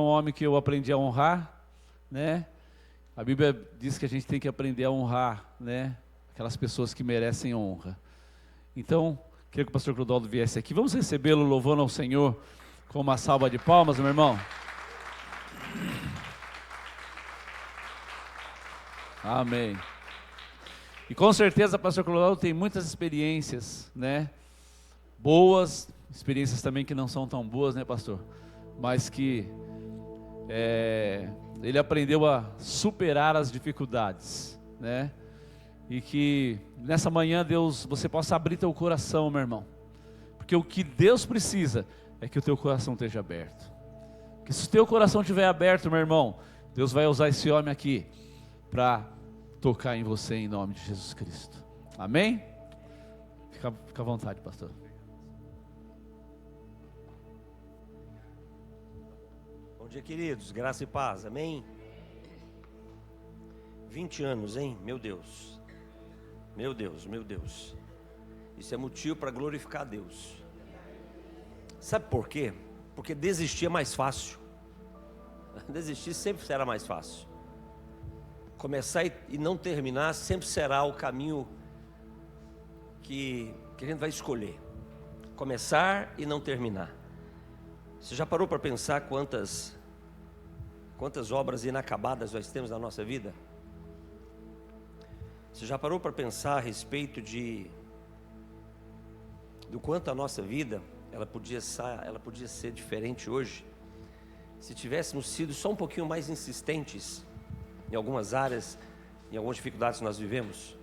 um homem que eu aprendi a honrar, né? A Bíblia diz que a gente tem que aprender a honrar, né? Aquelas pessoas que merecem honra. Então, queria que o pastor Clodoaldo viesse aqui. Vamos recebê-lo louvando ao Senhor com uma salva de palmas, meu irmão. Amém. E com certeza o pastor Clodoaldo tem muitas experiências, né? Boas, experiências também que não são tão boas, né, pastor? Mas que ele aprendeu a superar as dificuldades, né? E que nessa manhã, Deus, você possa abrir teu coração, meu irmão. Porque o que Deus precisa é que o teu coração esteja aberto. Porque se o teu coração estiver aberto, meu irmão, Deus vai usar esse homem aqui para tocar em você em nome de Jesus Cristo. Amém? Fica à vontade, pastor. Bom dia, queridos, graça e paz, amém? 20 anos, hein? Meu Deus, meu Deus, meu Deus. Isso é motivo para glorificar a Deus. Sabe por quê? Porque desistir é mais fácil. Desistir sempre será mais fácil. Começar e não terminar sempre será o caminho que a gente vai escolher. Começar e não terminar. Você já parou para pensar quantas obras inacabadas nós temos na nossa vida? Você já parou para pensar a respeito do quanto a nossa vida ela podia ser diferente hoje, se tivéssemos sido só um pouquinho mais insistentes em algumas áreas, em algumas dificuldades que nós vivemos?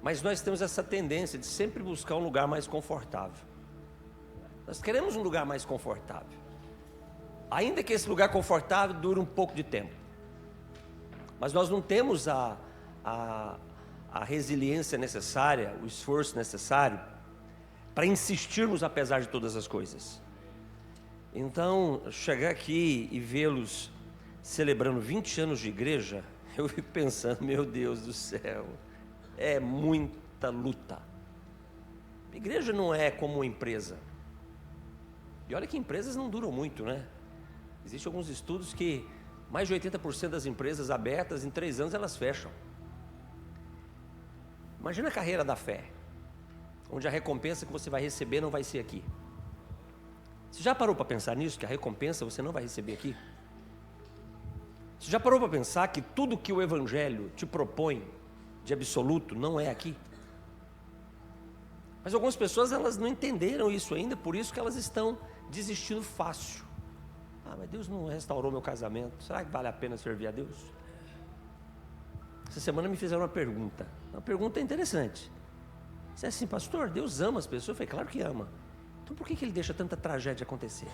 Mas nós temos essa tendência de sempre buscar um lugar mais confortável. Nós queremos um lugar mais confortável, ainda que esse lugar confortável dure um pouco de tempo. Mas nós não temos a resiliência necessária, o esforço necessário para insistirmos apesar de todas as coisas. Então, chegar aqui e vê-los celebrando 20 anos de igreja, eu fico pensando, meu Deus do céu, é muita luta. Igreja não é como uma empresa. E olha que empresas não duram muito, né? Existem alguns estudos que mais de 80% das empresas abertas, em 3 anos elas fecham. Imagina a carreira da fé, onde a recompensa que você vai receber não vai ser aqui. Você já parou para pensar nisso, que a recompensa você não vai receber aqui? Você já parou para pensar que tudo que o Evangelho te propõe de absoluto não é aqui? Mas algumas pessoas elas não entenderam isso ainda, por isso que elas estão desistindo fácil. Mas Deus não restaurou meu casamento, será que vale a pena servir a Deus? Essa semana me fizeram uma pergunta interessante. Você é assim, pastor, Deus ama as pessoas? Eu falei, claro que ama. Então por que Ele deixa tanta tragédia acontecer?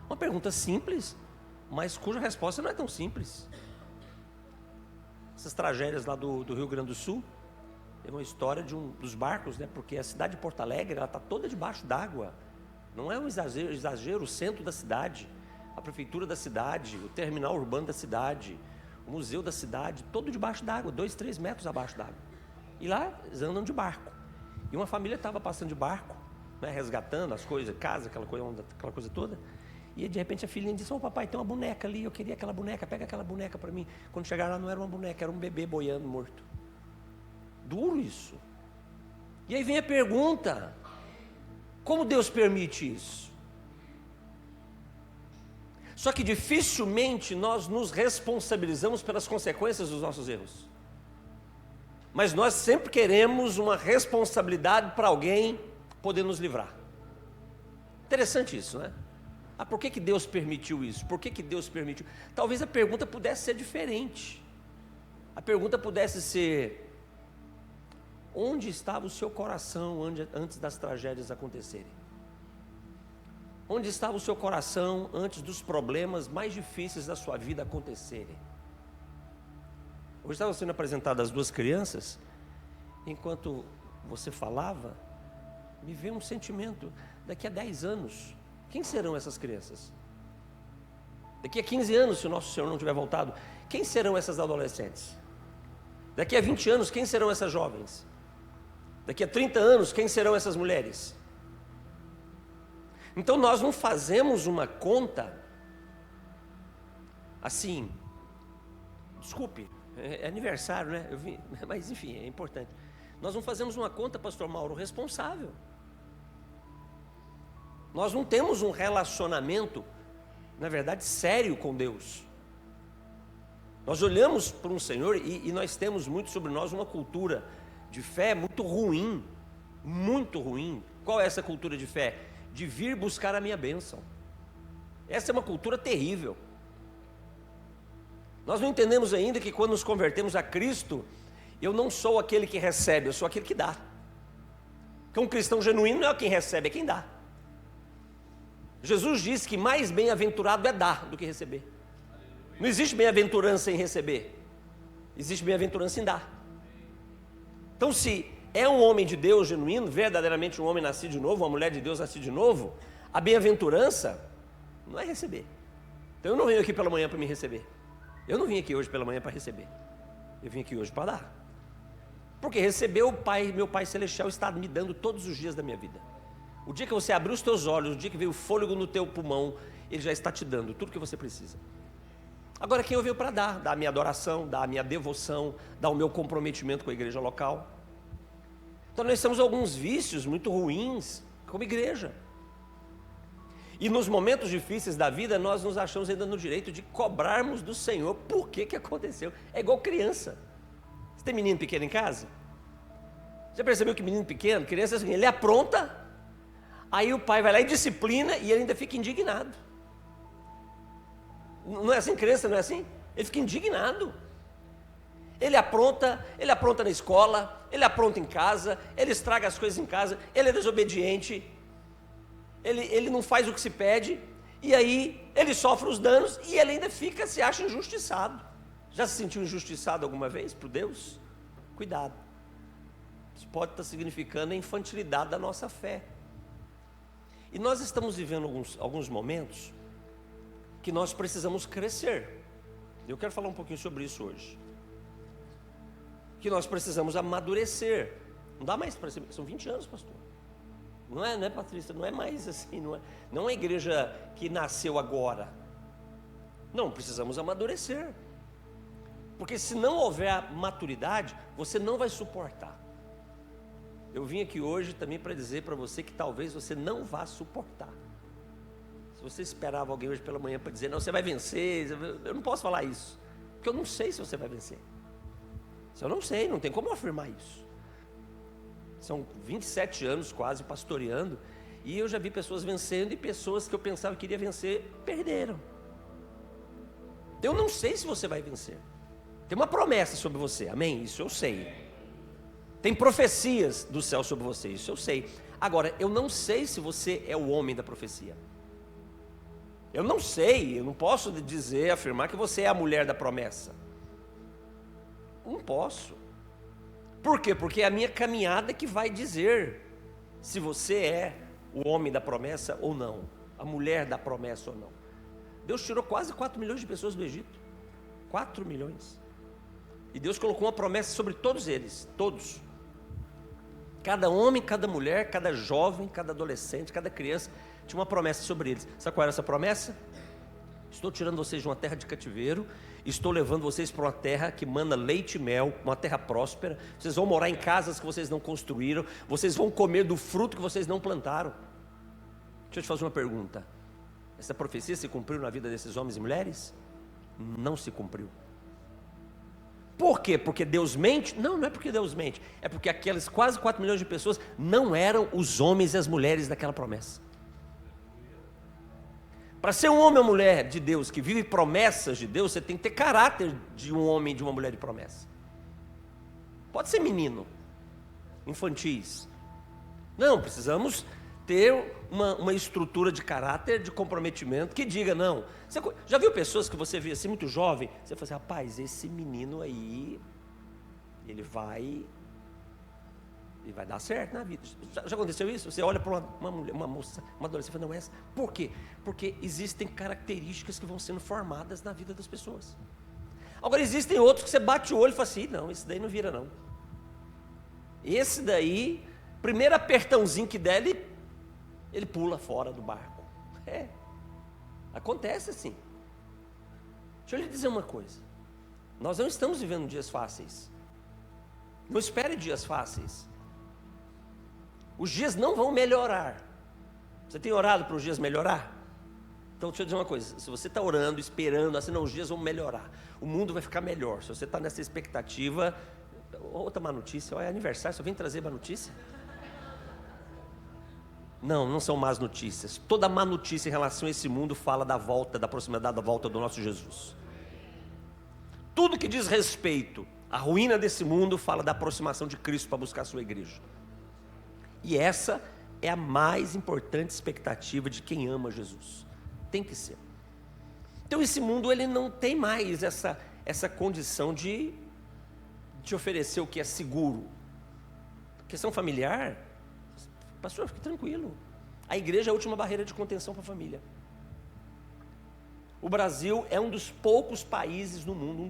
Uma pergunta simples, mas cuja resposta não é tão simples. Essas tragédias lá do Rio Grande do Sul, tem uma história de dos barcos, né? Porque a cidade de Porto Alegre, ela está toda debaixo d'água. Não é um exagero, o centro da cidade, a prefeitura da cidade, o terminal urbano da cidade, o museu da cidade, todo debaixo d'água, 2, 3 metros abaixo d'água. E lá eles andam de barco. E uma família estava passando de barco, né, resgatando as coisas, casa, aquela coisa toda. E de repente a filhinha disse, papai, tem uma boneca ali, eu queria aquela boneca, pega aquela boneca para mim. Quando chegaram lá não era uma boneca, era um bebê boiando morto. Duro isso. E aí vem a pergunta, como Deus permite isso? Só que dificilmente nós nos responsabilizamos pelas consequências dos nossos erros. Mas nós sempre queremos uma responsabilidade para alguém poder nos livrar. Interessante isso, né? Por que Deus permitiu isso? Por que Deus permitiu? Talvez a pergunta pudesse ser diferente. A pergunta pudesse ser: onde estava o seu coração antes das tragédias acontecerem? Onde estava o seu coração antes dos problemas mais difíceis da sua vida acontecerem? Hoje estavam sendo apresentadas as 2 crianças. Enquanto você falava, me veio um sentimento. Daqui a 10 anos, quem serão essas crianças? Daqui a 15 anos, se o nosso Senhor não tiver voltado, quem serão essas adolescentes? Daqui a 20 anos, quem serão essas jovens? Daqui a 30 anos, quem serão essas mulheres? Então nós não fazemos uma conta assim, desculpe, é aniversário, né? Mas enfim, é importante. Nós não fazemos uma conta, pastor Mauro, responsável. Nós não temos um relacionamento, na verdade, sério com Deus. Nós olhamos para um Senhor e nós temos muito sobre nós uma cultura de fé muito ruim. Muito ruim. Qual é essa cultura de fé? De vir buscar a minha bênção. Essa é uma cultura terrível. Nós não entendemos ainda que quando nos convertemos a Cristo, eu não sou aquele que recebe, eu sou aquele que dá. Porque um cristão genuíno não é quem recebe, é quem dá. Jesus disse que mais bem-aventurado é dar do que receber. Não existe bem-aventurança em receber, existe bem-aventurança em dar. Então, se é um homem de Deus genuíno, verdadeiramente um homem nascido de novo, uma mulher de Deus nascida de novo, a bem-aventurança não é receber. Então eu não venho aqui pela manhã para me receber. Eu não vim aqui hoje pela manhã para receber. Eu vim aqui hoje para dar. Porque receber o Pai, meu Pai Celestial está me dando todos os dias da minha vida. O dia que você abrir os teus olhos, o dia que veio o fôlego no teu pulmão, Ele já está te dando tudo que você precisa. Agora quem eu venho para dar a minha adoração, dar a minha devoção, dar o meu comprometimento com a igreja local. Então nós temos alguns vícios muito ruins como igreja. E nos momentos difíceis da vida, nós nos achamos ainda no direito de cobrarmos do Senhor por que aconteceu. É igual criança. Você tem menino pequeno em casa? Você percebeu que menino pequeno, criança é assim, ele apronta, aí o pai vai lá e disciplina e ele ainda fica indignado. Não é assim, criança, não é assim? Ele fica indignado. Ele apronta na escola, ele apronta em casa, ele estraga as coisas em casa, ele é desobediente, ele não faz o que se pede, e aí ele sofre os danos e ele ainda se acha injustiçado. Já se sentiu injustiçado alguma vez por Deus? Cuidado. Isso pode estar significando a infantilidade da nossa fé. E nós estamos vivendo alguns momentos que nós precisamos crescer. Eu quero falar um pouquinho sobre isso hoje. Que nós precisamos amadurecer. Não dá mais para ser, são 20 anos, pastor. Não é, Patrícia? Não é mais assim, não é uma igreja que nasceu agora. Não, precisamos amadurecer. Porque se não houver maturidade, você não vai suportar. Eu vim aqui hoje também para dizer para você que talvez você não vá suportar. Se você esperava alguém hoje pela manhã para dizer, não, você vai vencer, eu não posso falar isso. Porque eu não sei se você vai vencer. Se eu não sei, não tem como afirmar isso. São 27 anos quase pastoreando, e eu já vi pessoas vencendo, e pessoas que eu pensava que iria vencer, perderam. Eu não sei se você vai vencer. Tem uma promessa sobre você, amém? Isso eu sei. Tem profecias do céu sobre você, isso eu sei. Agora, eu não sei se você é o homem da profecia. Eu não sei, eu não posso dizer, afirmar que você é a mulher da promessa. Não posso. Por quê? Porque é a minha caminhada que vai dizer se você é o homem da promessa ou não, a mulher da promessa ou não. Deus tirou quase 4 milhões de pessoas do Egito. 4 milhões. E Deus colocou uma promessa sobre todos eles, todos. Cada homem, cada mulher, cada jovem, cada adolescente, cada criança tinha uma promessa sobre eles. Sabe qual era essa promessa? Estou tirando vocês de uma terra de cativeiro, estou levando vocês para uma terra que manda leite e mel, uma terra próspera. Vocês vão morar em casas que vocês não construíram, vocês vão comer do fruto que vocês não plantaram. Deixa eu te fazer uma pergunta. Essa profecia se cumpriu na vida desses homens e mulheres? Não se cumpriu. Por quê? Porque Deus mente? Não, não é porque Deus mente. É porque aquelas quase 4 milhões de pessoas não eram os homens e as mulheres daquela promessa. Para ser um homem ou mulher de Deus, que vive promessas de Deus, você tem que ter caráter de um homem e de uma mulher de promessa. Pode ser menino, infantis. Não, precisamos ter uma estrutura de caráter, de comprometimento, que diga, não. Você já viu pessoas que você vê assim, muito jovem, você fala assim, rapaz, esse menino aí, ele vai dar certo na vida. Já aconteceu isso? Você olha para uma mulher, uma moça, uma adolescente, e fala, não é essa. Por quê? Porque existem características que vão sendo formadas na vida das pessoas. Agora existem outros que você bate o olho e fala assim, não, esse daí não vira não. Esse daí, primeiro apertãozinho que der, ele pula fora do barco. Acontece assim. Deixa eu lhe dizer uma coisa. Nós não estamos vivendo dias fáceis. Não espere dias fáceis. Os dias não vão melhorar. Você tem orado para os dias melhorar? Então deixa eu dizer uma coisa. Se você está orando, esperando, assim, não, os dias vão melhorar. O mundo vai ficar melhor. Se você está nessa expectativa... Outra má notícia, é aniversário, só vem trazer má notícia? Não, não são más notícias. Toda má notícia em relação a esse mundo fala da volta, da proximidade da volta do nosso Jesus. Tudo que diz respeito à ruína desse mundo fala da aproximação de Cristo para buscar a sua igreja. E essa é a mais importante expectativa de quem ama Jesus. Tem que ser. Então esse mundo ele não tem mais essa condição de oferecer o que é seguro. Questão familiar, pastor, fique tranquilo. A igreja é a última barreira de contenção para a família. O Brasil é um dos poucos países no mundo,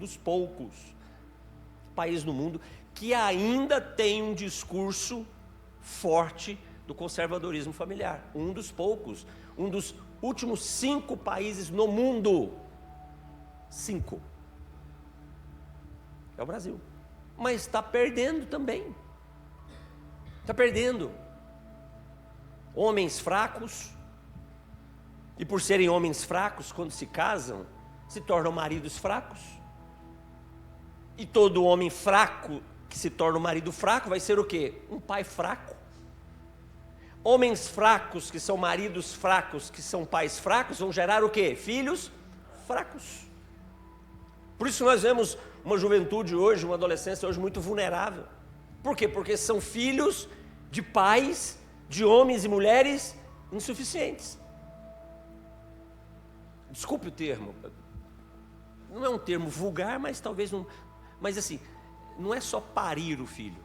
no mundo, que ainda tem um discurso forte do conservadorismo familiar. Um dos poucos, um dos últimos 5 países no mundo. 5. É o Brasil. Mas está perdendo também. Está perdendo. Homens fracos, e por serem homens fracos, quando se casam, se tornam maridos fracos. E todo homem fraco que se torna um marido fraco vai ser o quê? Um pai fraco. Homens fracos que são maridos fracos, que são pais fracos, vão gerar o quê? Filhos fracos. Por isso nós vemos uma juventude hoje, uma adolescência hoje muito vulnerável. Por quê? Porque são filhos de pais, de homens e mulheres insuficientes. Desculpe o termo, não é um termo vulgar, mas talvez não, mas assim, não é só parir o filho.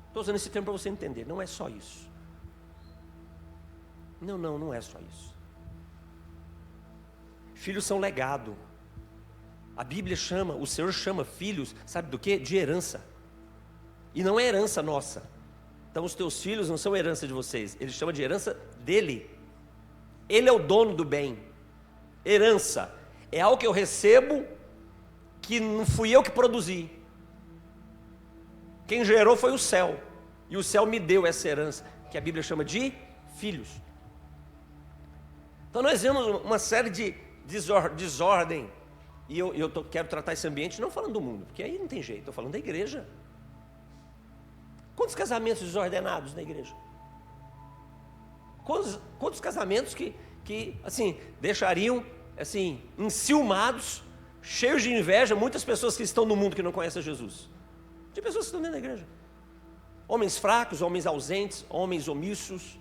Estou usando esse termo para você entender, não é só isso. Não é só isso. Filhos são legado. A Bíblia chama, o Senhor chama filhos, sabe do quê? De herança. E não é herança nossa. Então os teus filhos não são herança de vocês, ele chama de herança dele. Ele é o dono do bem. Herança é algo que eu recebo, que não fui eu que produzi. Quem gerou foi o céu, e o céu me deu essa herança, que a Bíblia chama de filhos. Então nós vemos uma série de desordem, e eu quero tratar esse ambiente não falando do mundo, porque aí não tem jeito, estou falando da igreja. Quantos casamentos desordenados na igreja? Quantos casamentos que assim, deixariam assim, enciumados, cheios de inveja, muitas pessoas que estão no mundo que não conhecem Jesus, de pessoas que estão dentro da igreja, homens fracos, homens ausentes, homens omissos,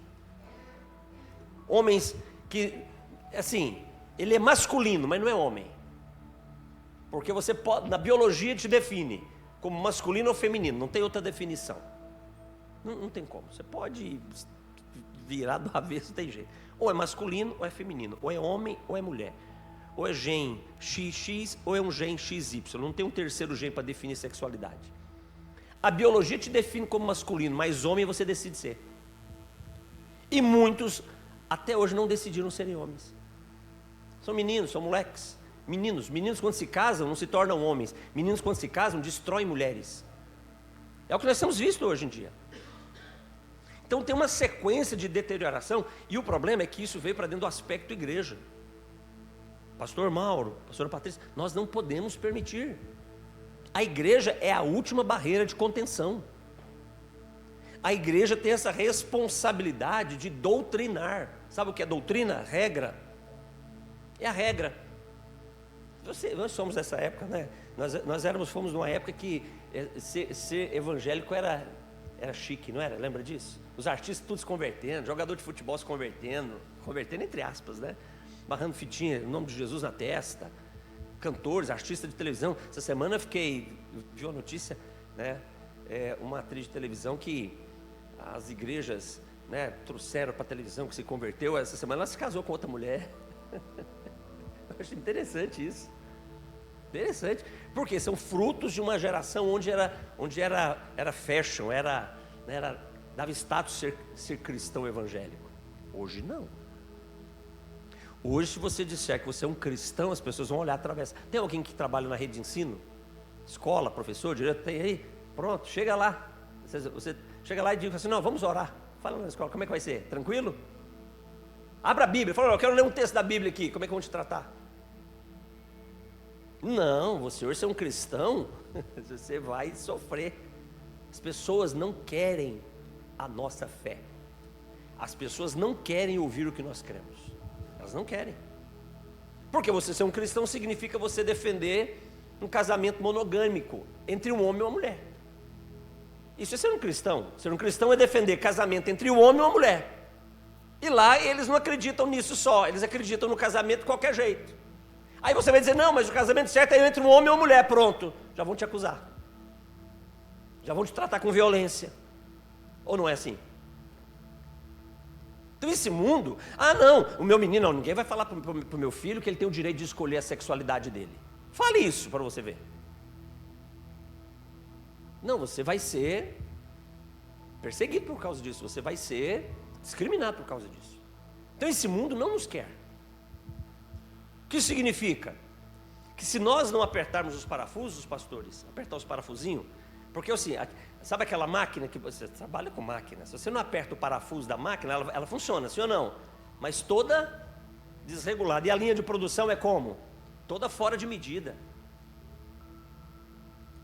homens que, assim, ele é masculino, mas não é homem, porque você pode, na biologia te define como masculino ou feminino, não tem outra definição, não tem como, você pode virar do avesso, tem jeito, ou é masculino ou é feminino, ou é homem ou é mulher, ou é gene XX ou é um gene XY, não tem um terceiro gene para definir sexualidade. A biologia te define como masculino, mas homem você decide ser. E muitos até hoje não decidiram serem homens. São meninos, são moleques. Meninos quando se casam não se tornam homens. Meninos quando se casam destroem mulheres. É o que nós temos visto hoje em dia. Então tem uma sequência de deterioração, e o problema é que isso veio para dentro do aspecto igreja. Pastor Mauro, pastora Patrícia, nós não podemos permitir. A igreja é a última barreira de contenção. A igreja tem essa responsabilidade de doutrinar. Sabe o que é doutrina? Regra. É a regra. Nós somos dessa época, né? Nós fomos numa época que ser evangélico era chique, não era? Lembra disso? Os artistas tudo se convertendo, jogador de futebol se convertendo entre aspas, né? Barrando fitinha, o nome de Jesus na testa, cantores, artistas de televisão. Essa semana vi uma notícia, né? Uma atriz de televisão que as igrejas, né, trouxeram para a televisão, que se converteu. Essa semana ela se casou com outra mulher. Eu achei interessante isso. Interessante, porque são frutos de uma geração onde era fashion, dava status ser cristão evangélico. Hoje não. Hoje, se você disser que você é um cristão, as pessoas vão olhar através. Tem alguém que trabalha na rede de ensino? Escola, professor, diretor? Tem aí? Pronto, chega lá. Você chega lá e diz assim, não, vamos orar. Fala na escola, como é que vai ser? Tranquilo? Abra a Bíblia. Fala, eu quero ler um texto da Bíblia aqui. Como é que vão te tratar? Não, você hoje é um cristão, você vai sofrer. As pessoas não querem a nossa fé. As pessoas não querem ouvir o que nós cremos. Elas não querem. Porque você ser um cristão significa você defender um casamento monogâmico entre um homem e uma mulher. Isso é ser um cristão. Ser um cristão é defender casamento entre um homem e uma mulher. E lá eles não acreditam nisso só, eles acreditam no casamento de qualquer jeito. Aí você vai dizer, não, mas o casamento certo é entre um homem e uma mulher, pronto. Já vão te acusar. Já vão te tratar com violência. Ou não é assim? Então esse mundo, não, o meu menino, não, ninguém vai falar para o meu filho que ele tem o direito de escolher a sexualidade dele. Fale isso para você ver. Não, você vai ser perseguido por causa disso, você vai ser discriminado por causa disso. Então esse mundo não nos quer. O que significa? Que se nós não apertarmos os parafusos, pastores, apertar os parafusinhos, porque assim, sabe aquela máquina que você trabalha com máquina, se você não aperta o parafuso da máquina, ela funciona, sim ou não? Mas toda desregulada. E a linha de produção é como? Toda fora de medida.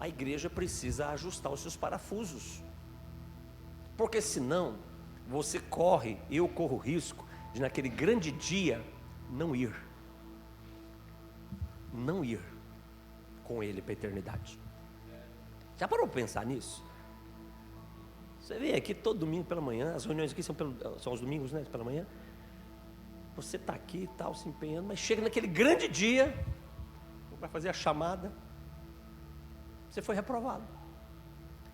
A igreja precisa ajustar os seus parafusos. Porque senão, você corre, eu corro o risco de naquele grande dia não ir. Não ir com ele para a eternidade. Já parou para pensar nisso? Você vem aqui todo domingo pela manhã, as reuniões aqui são os domingos, né, pela manhã. Você está aqui e tal, se empenhando, mas chega naquele grande dia, vai fazer a chamada, você foi reprovado.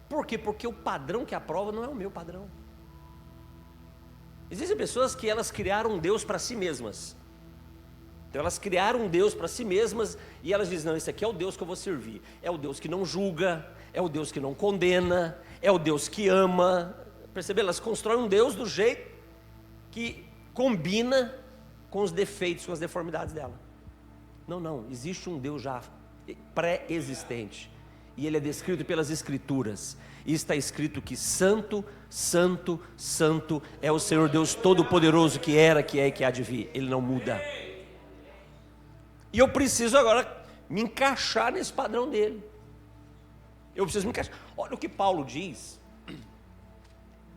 Por quê? Porque o padrão que aprova não é o meu padrão. Existem pessoas que elas criaram um Deus para si mesmas. Então elas criaram um Deus para si mesmas e elas dizem, não, esse aqui é o Deus que eu vou servir. É o Deus que não julga, é o Deus que não condena, é o Deus que ama. Percebe? Elas constroem um Deus do jeito que combina com os defeitos, com as deformidades dela. Não, existe um Deus já pré-existente. E ele é descrito pelas Escrituras. E está escrito que santo, santo, santo é o Senhor Deus Todo-Poderoso, que era, que é e que há de vir. Ele não muda. E eu preciso agora me encaixar nesse padrão dele. Eu preciso me encaixar. Olha o que Paulo diz.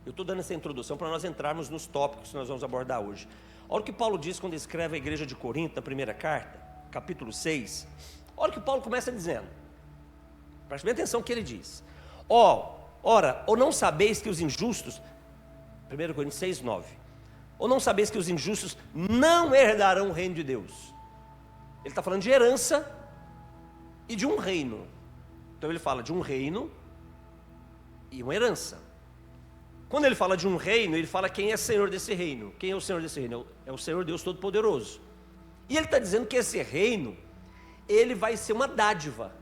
Eu estou dando essa introdução para nós entrarmos nos tópicos que nós vamos abordar hoje. Olha o que Paulo diz quando escreve a igreja de Corinto, na primeira carta, capítulo 6. Olha o que Paulo começa dizendo. Preste bem atenção no que ele diz. Ora, ou não sabeis que os injustos, 1 Coríntios 6, 9. Ou não sabeis que os injustos não herdarão o reino de Deus. Ele está falando de herança e de um reino. Então ele fala de um reino e uma herança. Quando ele fala de um reino, ele fala quem é senhor desse reino. Quem é o senhor desse reino? É o Senhor Deus Todo-Poderoso. E ele está dizendo que esse reino, ele vai ser uma dádiva.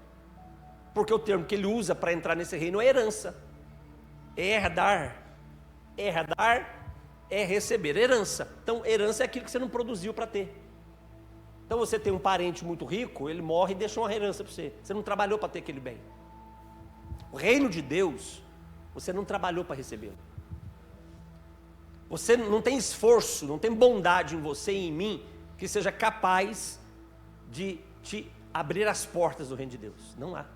Porque o termo que ele usa para entrar nesse reino é herança. É herdar. Herdar é receber. Herança. Então herança é aquilo que você não produziu para ter. Então você tem um parente muito rico, ele morre e deixa uma herança para você. Você não trabalhou para ter aquele bem. O reino de Deus, você não trabalhou para recebê-lo. Você não tem esforço, não tem bondade em você e em mim, que seja capaz de te abrir as portas do reino de Deus. Não há.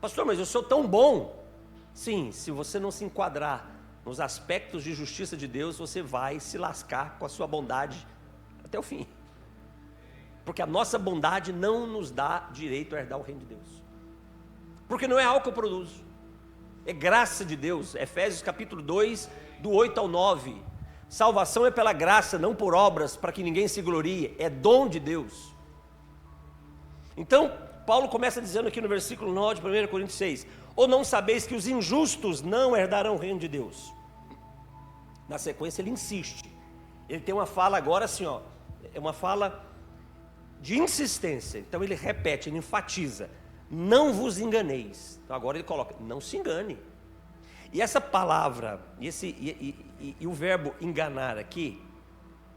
Pastor, mas eu sou tão bom. Sim, se você não se enquadrar nos aspectos de justiça de Deus, você vai se lascar com a sua bondade até o fim. Porque a nossa bondade não nos dá direito a herdar o reino de Deus. Porque não é algo que eu produzo. É graça de Deus. Efésios capítulo 2, do 8 ao 9. Salvação é pela graça, não por obras, para que ninguém se glorie. É dom de Deus. Então, Paulo começa dizendo aqui no versículo 9 de 1 Coríntios 6. Ou não sabeis que os injustos não herdarão o reino de Deus? Na sequência ele insiste. Ele tem uma fala agora assim, é uma fala de insistência. Então ele repete, ele enfatiza: não vos enganeis. Então agora ele coloca: não se engane. E essa palavra, e o verbo enganar aqui,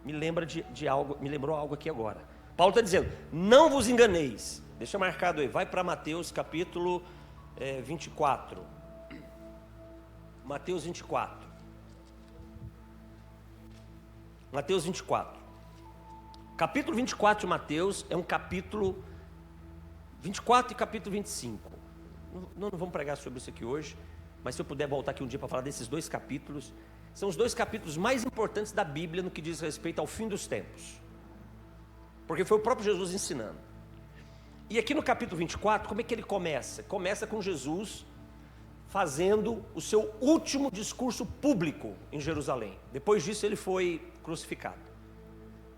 me lembra de algo, me lembrou algo aqui agora. Paulo está dizendo, não vos enganeis. Deixa marcado aí, vai para Mateus capítulo 24. Mateus 24. Mateus 24. Capítulo 24 de Mateus é um capítulo 24 e capítulo 25. Não vamos pregar sobre isso aqui hoje, mas se eu puder voltar aqui um dia para falar desses dois capítulos, são os dois capítulos mais importantes da Bíblia no que diz respeito ao fim dos tempos. Porque foi o próprio Jesus ensinando. E aqui no capítulo 24, como é que ele começa? Começa com Jesus fazendo o seu último discurso público em Jerusalém. Depois disso ele foi crucificado.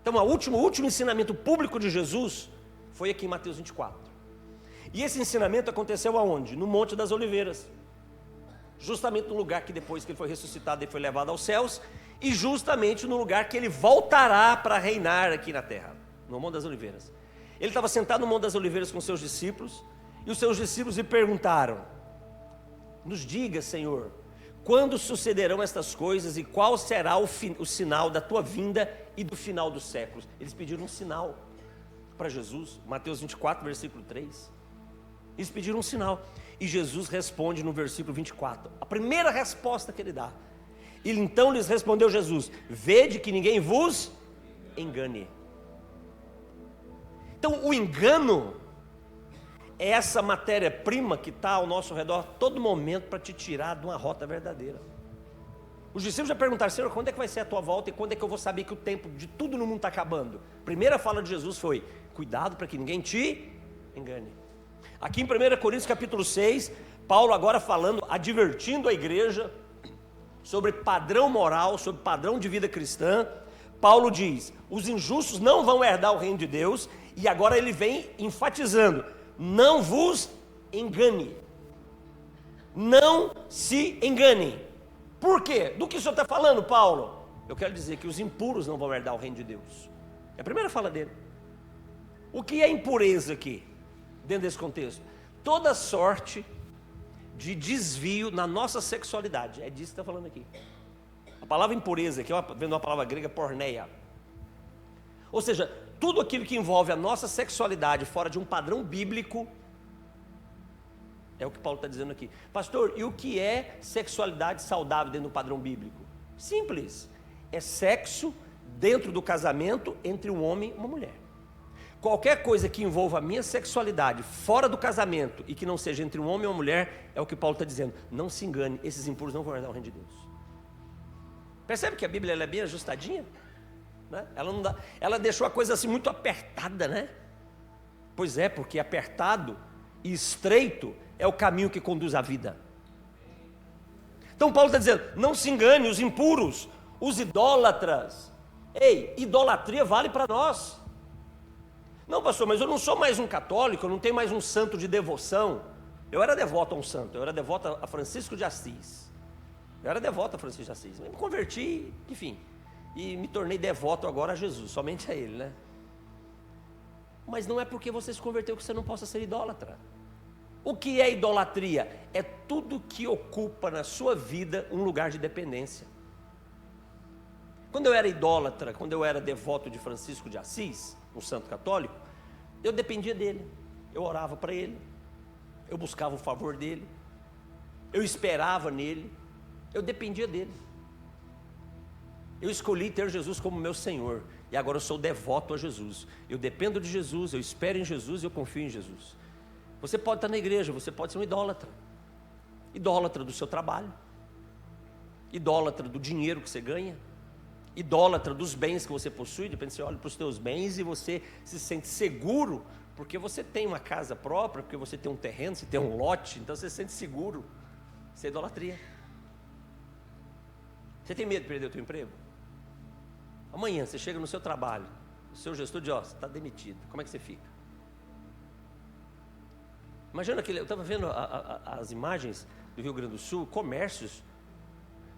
Então o último ensinamento público de Jesus foi aqui em Mateus 24. E esse ensinamento aconteceu aonde? No Monte das Oliveiras. Justamente no lugar que depois que ele foi ressuscitado, ele foi levado aos céus. E justamente no lugar que ele voltará para reinar aqui na terra, no Monte das Oliveiras. Ele estava sentado no Monte das Oliveiras com seus discípulos. E os seus discípulos lhe perguntaram: nos diga, Senhor, quando sucederão estas coisas e qual será o sinal da tua vinda e do final dos séculos? Eles pediram um sinal para Jesus. Mateus 24, versículo 3. Eles pediram um sinal. E Jesus responde no versículo 24. A primeira resposta que ele dá. E então lhes respondeu Jesus: vede que ninguém vos engane. Então o engano é essa matéria-prima que está ao nosso redor todo momento para te tirar de uma rota verdadeira. Os discípulos já perguntaram: Senhor, quando é que vai ser a tua volta e quando é que eu vou saber que o tempo de tudo no mundo está acabando? A primeira fala de Jesus foi: cuidado para que ninguém te engane. Aqui em 1 Coríntios capítulo 6, Paulo agora falando, advertindo a igreja sobre padrão moral, sobre padrão de vida cristã. Paulo diz: os injustos não vão herdar o reino de Deus. E agora ele vem enfatizando: não vos engane. Não se enganem. Por quê? Do que o senhor está falando, Paulo? Eu quero dizer que os impuros não vão herdar o reino de Deus. É a primeira fala dele. O que é impureza aqui, dentro desse contexto? Toda sorte de desvio na nossa sexualidade. É disso que está falando aqui. A palavra impureza aqui, vendo uma palavra grega, porneia. Ou seja, tudo aquilo que envolve a nossa sexualidade fora de um padrão bíblico, é o que Paulo está dizendo aqui. Pastor, e o que é sexualidade saudável dentro do padrão bíblico? Simples. É sexo dentro do casamento entre um homem e uma mulher. Qualquer coisa que envolva a minha sexualidade fora do casamento e que não seja entre um homem e uma mulher, é o que Paulo está dizendo. Não se engane, esses impuros não vão herdar o reino de Deus. Percebe que a Bíblia ela é bem ajustadinha? Né? Ela deixou a coisa assim muito apertada, né? Pois é, porque apertado e estreito é o caminho que conduz à vida. Então Paulo está dizendo: não se engane, os impuros, os idólatras. Ei, idolatria vale para nós. Não, pastor, mas eu não sou mais um católico, eu não tenho mais um santo de devoção. Eu era devoto a um santo, eu era devoto a Francisco de Assis. Mas me converti, enfim, e me tornei devoto agora a Jesus, somente a Ele, né? Mas não é porque você se converteu que você não possa ser idólatra. O que é idolatria? É tudo que ocupa na sua vida um lugar de dependência. Quando eu era idólatra, quando eu era devoto de Francisco de Assis, um santo católico, eu dependia dele, eu orava para ele, eu buscava o favor dele, eu esperava nele, eu dependia dele. Eu escolhi ter Jesus como meu Senhor, e agora eu sou devoto a Jesus. Eu dependo de Jesus, eu espero em Jesus e eu confio em Jesus. Você pode estar na igreja, você pode ser um idólatra. Idólatra do seu trabalho, idólatra do dinheiro que você ganha, idólatra dos bens que você possui. De repente você olha para os teus bens e você se sente seguro, porque você tem uma casa própria, porque você tem um terreno, você tem um lote, então você se sente seguro. Isso é idolatria. Você tem medo de perder o teu emprego? Amanhã você chega no seu trabalho, o seu gestor diz: ó, você está demitido. Como é que você fica? Imagina que eu estava vendo as imagens do Rio Grande do Sul, comércios,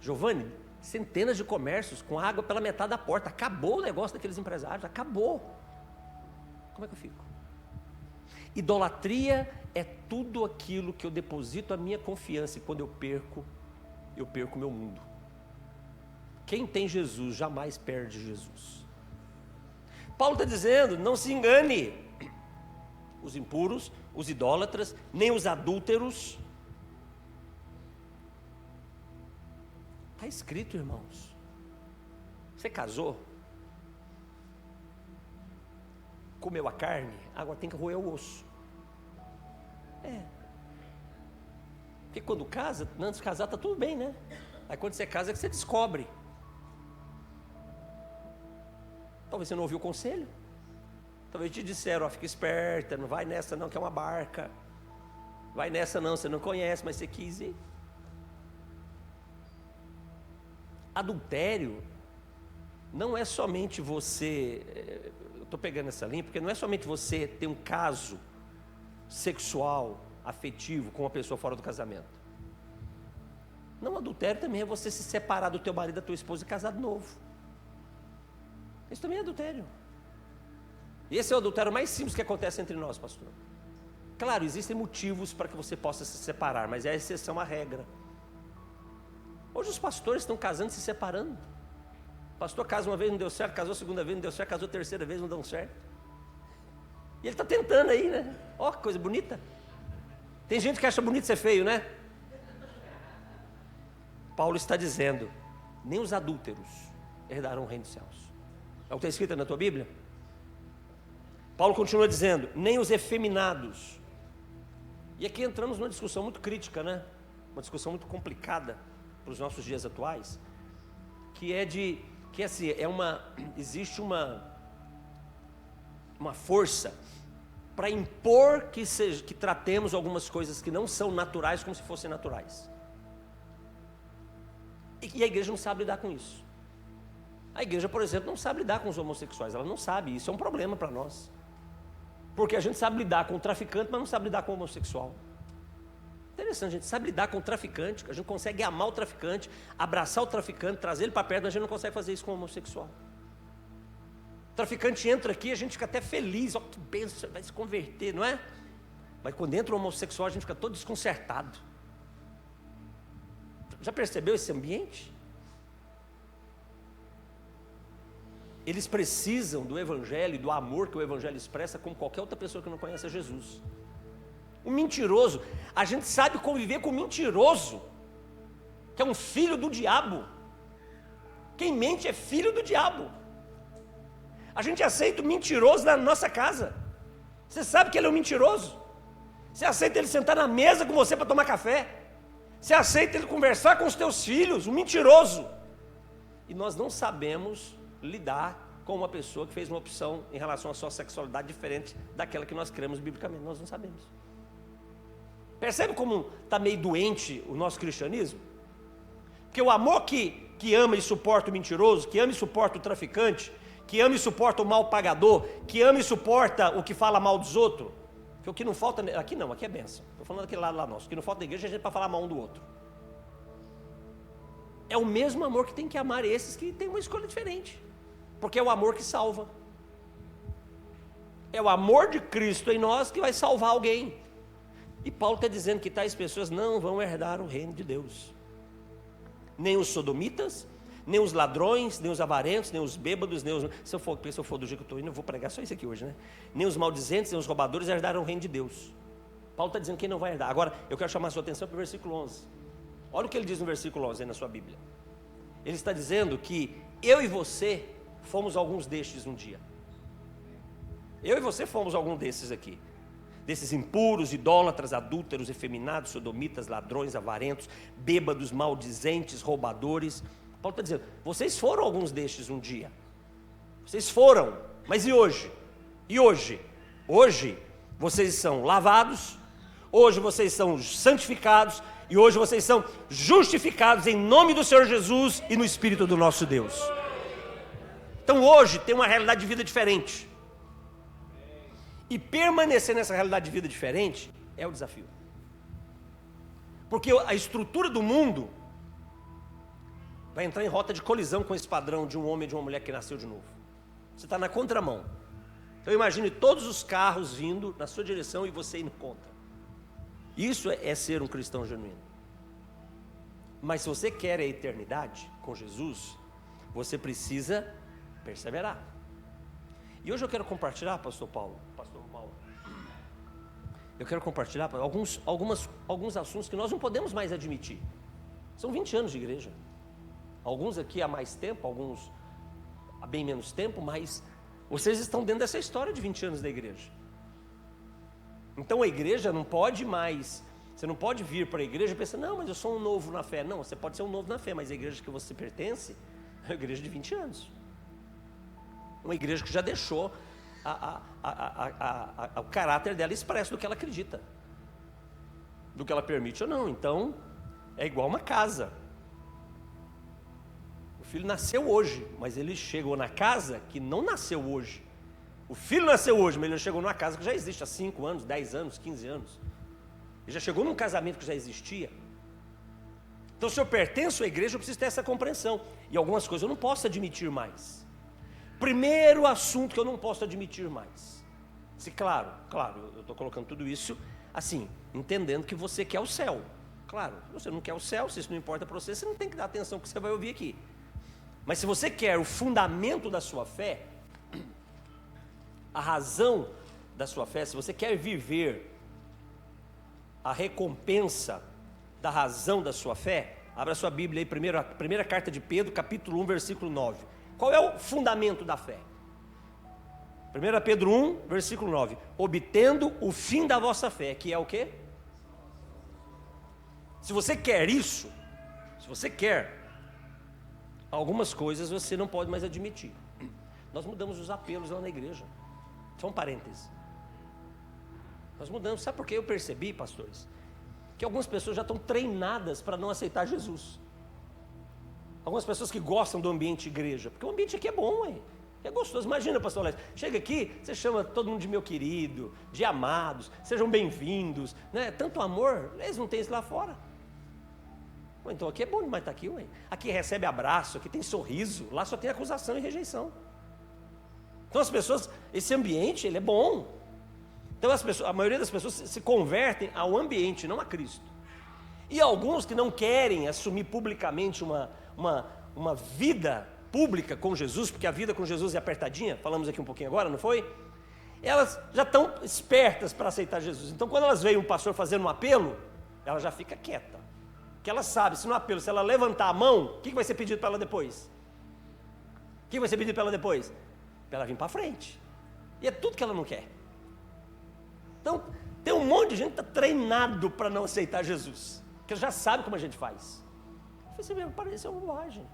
Giovanni, centenas de comércios com água pela metade da porta. Acabou o negócio daqueles empresários, acabou. Como é que eu fico? Idolatria é tudo aquilo que eu deposito a minha confiança, e quando eu perco o meu mundo. Quem tem Jesus jamais perde Jesus. Paulo está dizendo, não se engane. Os impuros, os idólatras, nem os adúlteros. Está escrito, irmãos. Você casou? Comeu a carne? Agora tem que roer o osso. Porque quando casa, antes de casar está tudo bem, né? Aí quando você casa é que você descobre. Talvez você não ouviu o conselho. Talvez te disseram, ó, fica esperta, não vai nessa não, que é uma barca. Vai nessa não, você não conhece, mas você quis ir. Adultério não é somente você, eu estou pegando essa linha, porque não é somente você ter um caso sexual, afetivo com uma pessoa fora do casamento. Não, adultério também é você se separar do teu marido, da tua esposa e casar de novo. Isso também é adultério. E esse é o adultério mais simples que acontece entre nós, pastor. Claro, existem motivos para que você possa se separar, mas é a exceção à regra. Hoje os pastores estão casando e se separando. O pastor casa uma vez, não deu certo, casou a segunda vez, não deu certo, casou a terceira vez, não deu certo. E ele está tentando aí, né? Ó, que coisa bonita. Tem gente que acha bonito ser feio, né? Paulo está dizendo, nem os adúlteros herdarão o reino dos céus. É o que está escrito na tua Bíblia? Paulo continua dizendo, nem os efeminados. E aqui entramos numa discussão muito crítica, né? Uma discussão muito complicada para os nossos dias atuais, existe uma força para impor que tratemos algumas coisas que não são naturais como se fossem naturais. E a igreja não sabe lidar com isso. A igreja, por exemplo, não sabe lidar com os homossexuais, ela não sabe, isso é um problema para nós. Porque a gente sabe lidar com o traficante, mas não sabe lidar com o homossexual. Interessante, a gente sabe lidar com o traficante, a gente consegue amar o traficante, abraçar o traficante, trazer ele para perto, mas a gente não consegue fazer isso com o homossexual. O traficante entra aqui, a gente fica até feliz, ó, que bênção, vai se converter, não é? Mas quando entra o homossexual, a gente fica todo desconcertado. Já percebeu esse ambiente? Eles precisam do evangelho e do amor que o evangelho expressa como qualquer outra pessoa que não conhece a Jesus. O mentiroso, a gente sabe conviver com o mentiroso, que é um filho do diabo. Quem mente é filho do diabo. A gente aceita o mentiroso na nossa casa. Você sabe que ele é um mentiroso? Você aceita ele sentar na mesa com você para tomar café? Você aceita ele conversar com os teus filhos? Um mentiroso. E nós não sabemos lidar com uma pessoa que fez uma opção em relação à sua sexualidade diferente daquela que nós cremos biblicamente. Nós não sabemos. Percebe como está meio doente o nosso cristianismo? Porque o amor que ama e suporta o mentiroso, que ama e suporta o traficante, que ama e suporta o mal pagador, que ama e suporta o que fala mal dos outros, porque o que não falta, aqui não, aqui é bênção, estou falando daquele lado lá nosso, o que não falta na igreja é a gente para falar mal um do outro. É o mesmo amor que tem que amar esses que tem uma escolha diferente, porque é o amor que salva. É o amor de Cristo em nós que vai salvar alguém. E Paulo está dizendo que tais pessoas não vão herdar o reino de Deus. Nem os sodomitas, nem os ladrões, nem os avarentos, nem os bêbados, nem os... Se eu for do jeito que eu estou indo, eu vou pregar só isso aqui hoje, né? Nem os maldizentes, nem os roubadores herdarão o reino de Deus. Paulo está dizendo que não vai herdar. Agora, eu quero chamar a sua atenção para o versículo 11. Olha o que ele diz no versículo 11 aí na sua Bíblia. Ele está dizendo que eu e você fomos alguns destes um dia. Eu e você fomos algum desses aqui. Desses impuros, idólatras, adúlteros, efeminados, sodomitas, ladrões, avarentos, bêbados, maldizentes, roubadores. Paulo está dizendo, vocês foram alguns destes um dia. Vocês foram, mas e hoje? E hoje? Hoje vocês são lavados, hoje vocês são santificados, e hoje vocês são justificados em nome do Senhor Jesus e no Espírito do nosso Deus. Então hoje tem uma realidade de vida diferente. E permanecer nessa realidade de vida diferente é o desafio. Porque a estrutura do mundo vai entrar em rota de colisão com esse padrão de um homem e de uma mulher que nasceu de novo. Você está na contramão. Então imagine todos os carros vindo na sua direção e você indo contra. Isso é ser um cristão genuíno. Mas se você quer a eternidade com Jesus, você precisa perseverar. E hoje eu quero compartilhar, pastor Paulo, eu quero compartilhar alguns assuntos que nós não podemos mais admitir. São 20 anos de igreja. Alguns aqui há mais tempo, alguns há bem menos tempo, mas vocês estão dentro dessa história de 20 anos da igreja. Então a igreja não pode mais, você não pode vir para a igreja e pensar, não, mas eu sou um novo na fé. Não, você pode ser um novo na fé, mas a igreja que você pertence é uma igreja de 20 anos. Uma igreja que já deixou o caráter dela expresso do que ela acredita, do que ela permite ou não. Então, é igual uma casa. O filho nasceu hoje, mas ele chegou na casa que não nasceu hoje. O filho nasceu hoje, mas ele chegou numa casa que já existe há 5 anos, 10 anos, 15 anos. Ele já chegou num casamento que já existia. Então, se eu pertenço à igreja, eu preciso ter essa compreensão. E algumas coisas eu não posso admitir mais. Primeiro assunto que eu não posso admitir mais. Se claro, eu estou colocando tudo isso assim, entendendo que você quer o céu. Claro, se você não quer o céu, se isso não importa para você, você não tem que dar atenção ao que você vai ouvir aqui. Mas se você quer o fundamento da sua fé, a razão da sua fé, se você quer viver a recompensa da razão da sua fé, abra sua Bíblia aí, primeira carta de Pedro, capítulo 1, versículo 9. Qual é o fundamento da fé? 1 Pedro 1, versículo 9. Obtendo o fim da vossa fé, que é o quê? Se você quer isso, se você quer, algumas coisas você não pode mais admitir. Nós mudamos os apelos lá na igreja. Só um parêntese. Nós mudamos, sabe por que eu percebi, pastores? Que algumas pessoas já estão treinadas para não aceitar Jesus. Algumas pessoas que gostam do ambiente igreja, porque o ambiente aqui é bom, é gostoso. Imagina, pastor Lécio, chega aqui, você chama todo mundo de meu querido, de amados, sejam bem-vindos, né? Tanto amor, eles não têm isso lá fora. Então aqui é bom demais estar aqui, ué. Aqui recebe abraço, aqui tem sorriso, lá só tem acusação e rejeição. Então as pessoas, esse ambiente, ele é bom. Então a maioria das pessoas se convertem ao ambiente, não a Cristo. E alguns que não querem assumir publicamente uma vida pública com Jesus, porque a vida com Jesus é apertadinha, falamos aqui um pouquinho agora, não foi? Elas já estão espertas para aceitar Jesus. Então quando elas veem um pastor fazendo um apelo, ela já fica quieta. Porque ela sabe, se no apelo, se ela levantar a mão, o que vai ser pedido para ela depois? O que vai ser pedido para ela depois? Para ela vir para frente. E é tudo que ela não quer. Então, tem um monte de gente que está treinado para não aceitar Jesus, porque já sabe como a gente faz. Você vê, parece uma bobagem.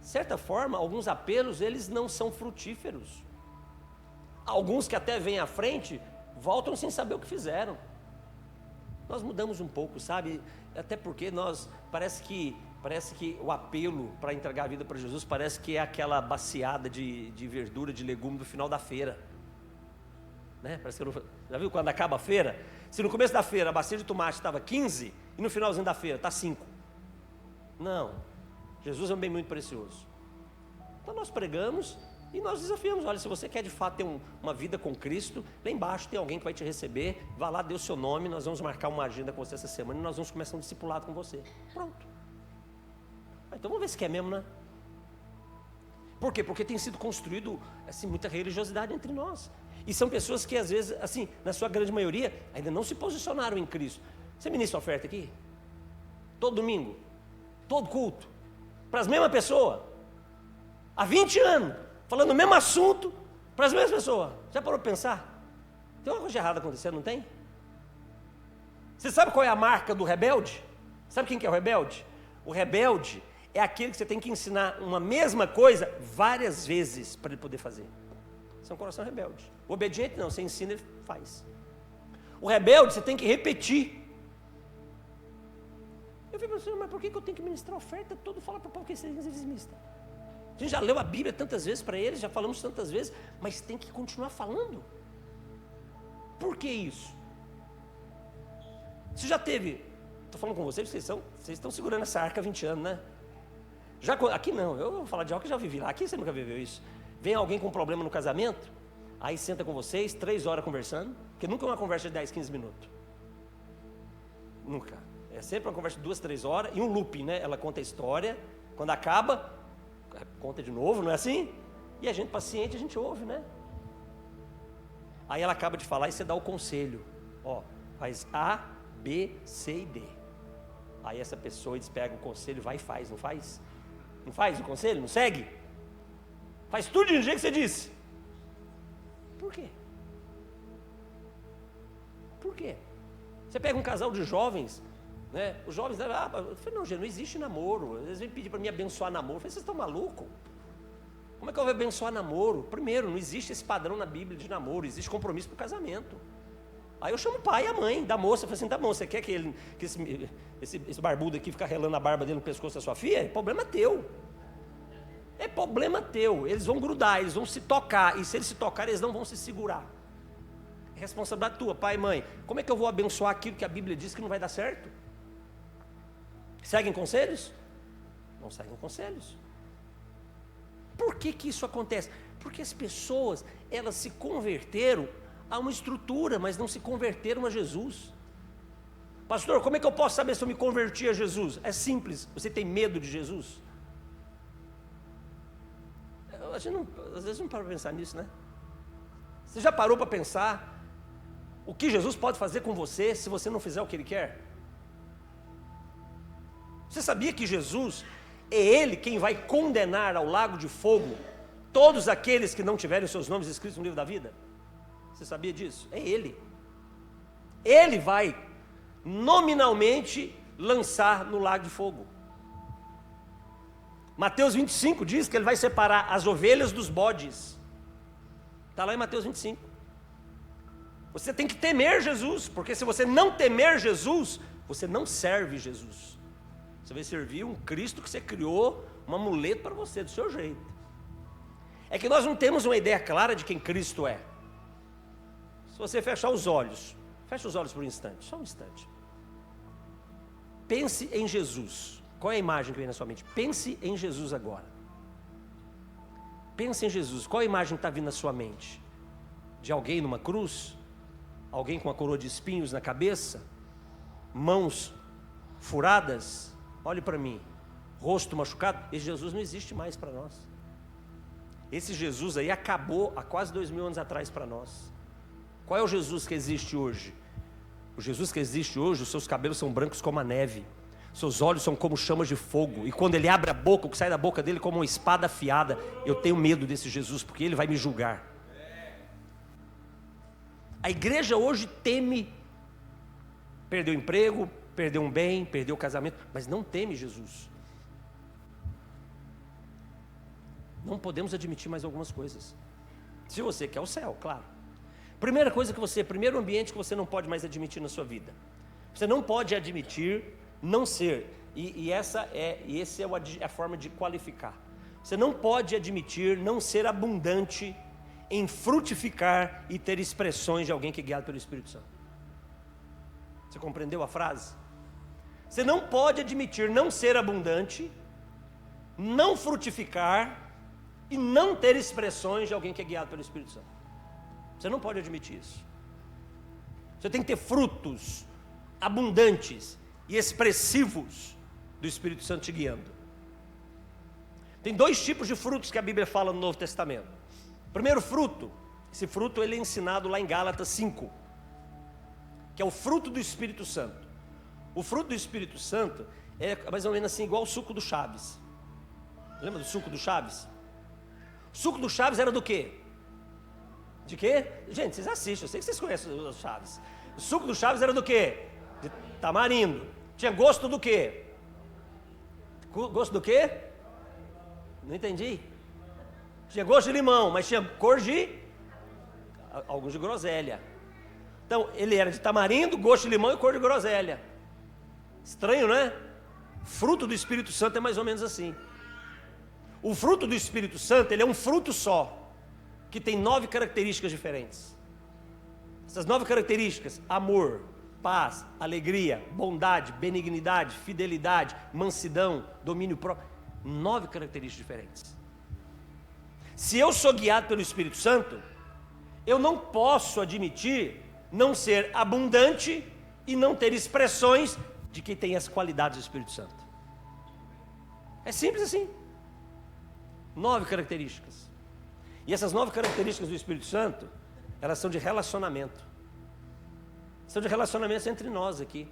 De certa forma, alguns apelos, eles não são frutíferos. Alguns que até vêm à frente, voltam sem saber o que fizeram. Nós mudamos um pouco, sabe? Até porque parece que o apelo para entregar a vida para Jesus, parece que é aquela baciada de verdura, de legume do final da feira. Né? Parece que já viu quando acaba a feira? Se no começo da feira a bacia de tomate estava 15, e no finalzinho da feira está 5. Não, Jesus é um bem muito precioso. Então nós pregamos e nós desafiamos, olha, se você quer de fato ter uma vida com Cristo, lá embaixo tem alguém que vai te receber, vá lá, dê o seu nome, nós vamos marcar uma agenda com você essa semana e nós vamos começar um discipulado com você. Pronto. Então vamos ver se quer mesmo, né? Por quê? Porque tem sido construído assim, muita religiosidade entre nós. E são pessoas que às vezes, assim, na sua grande maioria, ainda não se posicionaram em Cristo. Você ministra oferta aqui? Todo domingo? Todo culto? Para as mesmas pessoas? Há 20 anos, falando o mesmo assunto, para as mesmas pessoas. Já parou para pensar? Tem uma coisa errada acontecendo, não tem? Você sabe qual é a marca do rebelde? Sabe quem que é o rebelde? O rebelde é aquele que você tem que ensinar uma mesma coisa várias vezes para ele poder fazer. Isso é um coração rebelde. O obediente não, você ensina, ele faz. O rebelde você tem que repetir. Eu fico pensando, mas por que eu tenho que ministrar a oferta todo? Fala para o povo que eles ministram. A gente já leu a Bíblia tantas vezes para eles, já falamos tantas vezes, mas tem que continuar falando. Por que isso? Você já teve, estou falando com vocês, vocês estão segurando essa arca há 20 anos, né? Aqui não, eu vou falar de algo que já vivi lá, aqui você nunca viveu isso. Vem alguém com problema no casamento, aí senta com vocês, 3 horas conversando, porque nunca é uma conversa de 10, 15 minutos. Nunca. É sempre uma conversa de 2, 3 horas, e um looping, né? Ela conta a história, quando acaba, conta de novo, não é assim? E a gente paciente, a gente ouve, né? Aí ela acaba de falar e você dá o conselho. Ó, faz A, B, C e D. Aí essa pessoa, eles pegam o conselho, vai e faz, não faz? Não faz o conselho? Não segue? Faz tudo de um jeito que você disse. Por quê? Por quê? Você pega um casal de jovens, né? Os jovens, eu falei, não, gente, não existe namoro. Eles vêm pedir para mim abençoar namoro. Eu falei, vocês estão malucos? Como é que eu vou abençoar namoro? Primeiro, não existe esse padrão na Bíblia de namoro, existe compromisso para o casamento. Aí eu chamo o pai e a mãe da moça, eu falei assim, tá bom, você quer que esse barbudo aqui ficar relando a barba dele no pescoço da sua filha? É problema teu. É problema teu. Eles vão grudar, eles vão se tocar, e se eles se tocarem, eles não vão se segurar. É responsabilidade tua, pai e mãe. Como é que eu vou abençoar aquilo que a Bíblia diz que não vai dar certo? Seguem conselhos? Não seguem conselhos. Por que que isso acontece? Porque as pessoas, elas se converteram a uma estrutura, mas não se converteram a Jesus. Pastor, como é que eu posso saber se eu me converti a Jesus? É simples, você tem medo de Jesus? A gente não, às vezes não para pensar nisso, né? Você já parou para pensar o que Jesus pode fazer com você se você não fizer o que Ele quer? Você sabia que Jesus é Ele quem vai condenar ao lago de fogo todos aqueles que não tiverem os seus nomes escritos no livro da vida? Você sabia disso? É Ele. Ele vai nominalmente lançar no lago de fogo. Mateus 25 diz que Ele vai separar as ovelhas dos bodes. Está lá em Mateus 25. Você tem que temer Jesus, porque se você não temer Jesus, você não serve Jesus. Você vai servir um Cristo que você criou, um amuleto para você, do seu jeito. É que nós não temos uma ideia clara de quem Cristo é. Se você fechar os olhos, fecha os olhos por um instante, só um instante. Pense em Jesus. Qual é a imagem que vem na sua mente? Pense em Jesus agora. Pense em Jesus. Qual a imagem que está vindo na sua mente? De alguém numa cruz? Alguém com uma coroa de espinhos na cabeça? Mãos furadas? Olhe para mim. Rosto machucado? Esse Jesus não existe mais para nós. Esse Jesus aí acabou há quase 2000 anos atrás para nós. Qual é o Jesus que existe hoje? O Jesus que existe hoje, os seus cabelos são brancos como a neve, seus olhos são como chamas de fogo, e quando Ele abre a boca, o que sai da boca dele é como uma espada afiada. Eu tenho medo desse Jesus, porque Ele vai me julgar. A igreja hoje teme, perdeu o emprego, perdeu um bem, perdeu o casamento, mas não teme Jesus. Não podemos admitir mais algumas coisas. Se você quer o céu, claro. Primeira coisa primeiro ambiente que você não pode mais admitir na sua vida. Você não pode admitir não ser, essa é a forma de qualificar. Você não pode admitir não ser abundante em frutificar e ter expressões de alguém que é guiado pelo Espírito Santo. Você compreendeu a frase? Você não pode admitir não ser abundante, não frutificar e não ter expressões de alguém que é guiado pelo Espírito Santo. Você não pode admitir isso. Você tem que ter frutos abundantes e expressivos do Espírito Santo te guiando. Tem dois tipos de frutos que a Bíblia fala no Novo Testamento. O primeiro fruto, esse fruto ele é ensinado lá em Gálatas 5, que é o fruto do Espírito Santo. O fruto do Espírito Santo é mais ou menos assim, igual o suco do Chaves. Lembra do suco do Chaves? O suco do Chaves era do quê? De quê? Gente, vocês assistem, eu sei que vocês conhecem os Chaves. O suco do Chaves era do quê? De tamarindo. Tinha gosto do quê? Gosto do quê? Não entendi. Tinha gosto de limão, mas tinha cor de... alguns de groselha. Então, ele era de tamarindo, gosto de limão e cor de groselha. Estranho, né? Fruto do Espírito Santo é mais ou menos assim. O fruto do Espírito Santo, ele é um fruto só, que tem 9 características diferentes. Essas 9 características: amor, paz, alegria, bondade, benignidade, fidelidade, mansidão, domínio próprio. 9 características diferentes. Se eu sou guiado pelo Espírito Santo, eu não posso admitir não ser abundante e não ter expressões de quem tem as qualidades do Espírito Santo. É simples assim. 9 características. E essas 9 características do Espírito Santo, elas são de relacionamento. São de relacionamentos entre nós aqui.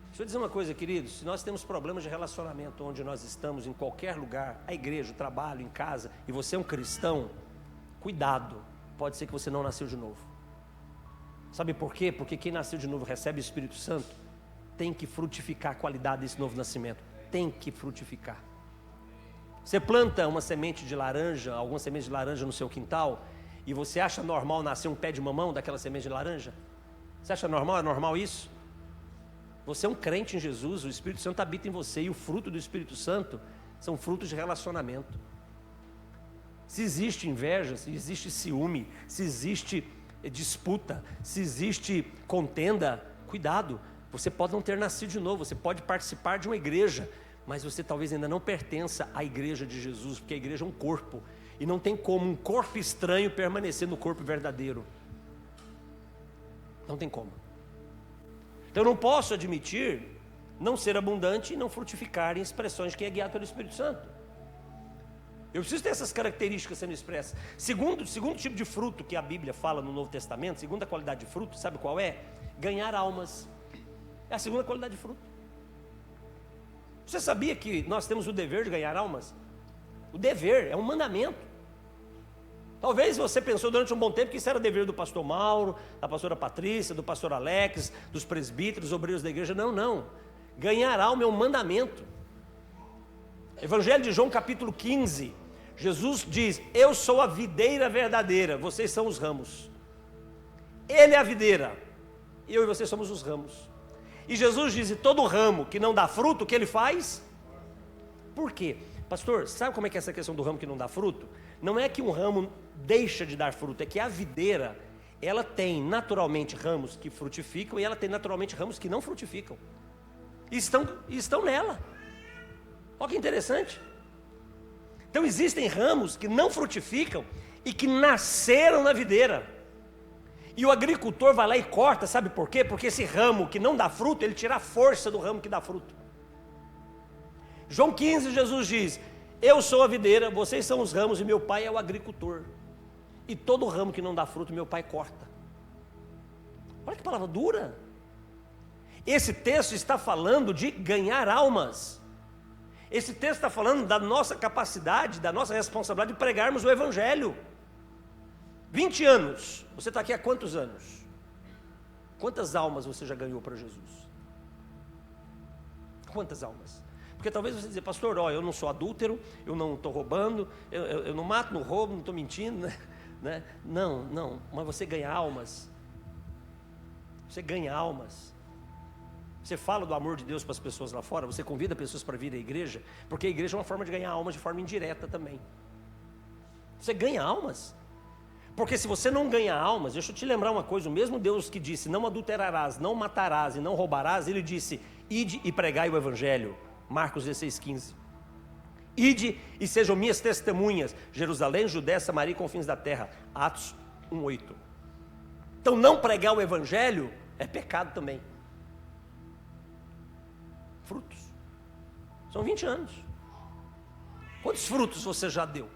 Deixa eu dizer uma coisa, queridos. Se nós temos problemas de relacionamento onde nós estamos, em qualquer lugar, a igreja, o trabalho, em casa, e você é um cristão, cuidado. Pode ser que você não nasceu de novo. Sabe por quê? Porque quem nasceu de novo recebe o Espírito Santo, tem que frutificar a qualidade desse novo nascimento. Tem que frutificar. Você planta uma semente de laranja, alguma semente de laranja no seu quintal, e você acha normal nascer um pé de mamão daquela semente de laranja? Você acha normal? É normal isso? Você é um crente em Jesus, o Espírito Santo habita em você, e o fruto do Espírito Santo são frutos de relacionamento. Se existe inveja, se existe ciúme, se existe disputa, se existe contenda, cuidado, você pode não ter nascido de novo, você pode participar de uma igreja, mas você talvez ainda não pertença à igreja de Jesus, porque a igreja é um corpo, e não tem como um corpo estranho permanecer no corpo verdadeiro. Não tem como. Então eu não posso admitir não ser abundante e não frutificar em expressões de quem é guiado pelo Espírito Santo. Eu preciso ter essas características sendo expressas. Segundo tipo de fruto que a Bíblia fala no Novo Testamento, segunda qualidade de fruto, sabe qual é? Ganhar almas. É a segunda qualidade de fruto. Você sabia que nós temos o dever de ganhar almas? O dever é um mandamento. Talvez você pensou durante um bom tempo que isso era dever do pastor Mauro, da pastora Patrícia, do pastor Alex, dos presbíteros, dos obreiros da igreja. Não, não. Ganhar alma é um mandamento. Evangelho de João capítulo 15, Jesus diz: eu sou a videira verdadeira, vocês são os ramos. Ele é a videira, eu e vocês somos os ramos. E Jesus diz: e todo ramo que não dá fruto, o que ele faz? Por quê? Pastor, sabe como é que é essa questão do ramo que não dá fruto? Não é que um ramo deixa de dar fruto, é que a videira, ela tem naturalmente ramos que frutificam e ela tem naturalmente ramos que não frutificam. E estão nela. Olha que interessante. Então existem ramos que não frutificam e que nasceram na videira. E o agricultor vai lá e corta, sabe por quê? Porque esse ramo que não dá fruto, ele tira a força do ramo que dá fruto. João 15, Jesus diz: eu sou a videira, vocês são os ramos e meu pai é o agricultor. E todo ramo que não dá fruto, meu pai corta. Olha que palavra dura. Esse texto está falando de ganhar almas. Esse texto está falando da nossa capacidade, da nossa responsabilidade de pregarmos o Evangelho. 20 anos, você está aqui há quantos anos? Quantas almas você já ganhou para Jesus? Quantas almas? Porque talvez você dizer: pastor, ó, eu não sou adúltero, eu não estou roubando, eu não mato, não roubo, não estou mentindo, né? Não, mas você ganha almas. Você ganha almas. Você fala do amor de Deus para as pessoas lá fora, você convida pessoas para vir à igreja, porque a igreja é uma forma de ganhar almas de forma indireta também. Você ganha almas. Porque se você não ganha almas, deixa eu te lembrar uma coisa: o mesmo Deus que disse não adulterarás, não matarás e não roubarás, ele disse: ide e pregai o Evangelho. Marcos 16:15. Ide e sejam minhas testemunhas, Jerusalém, Judéia, Samaria e confins da terra. Atos 1:8. Então não pregar o Evangelho é pecado também. Frutos. São 20 anos. Quantos frutos você já deu?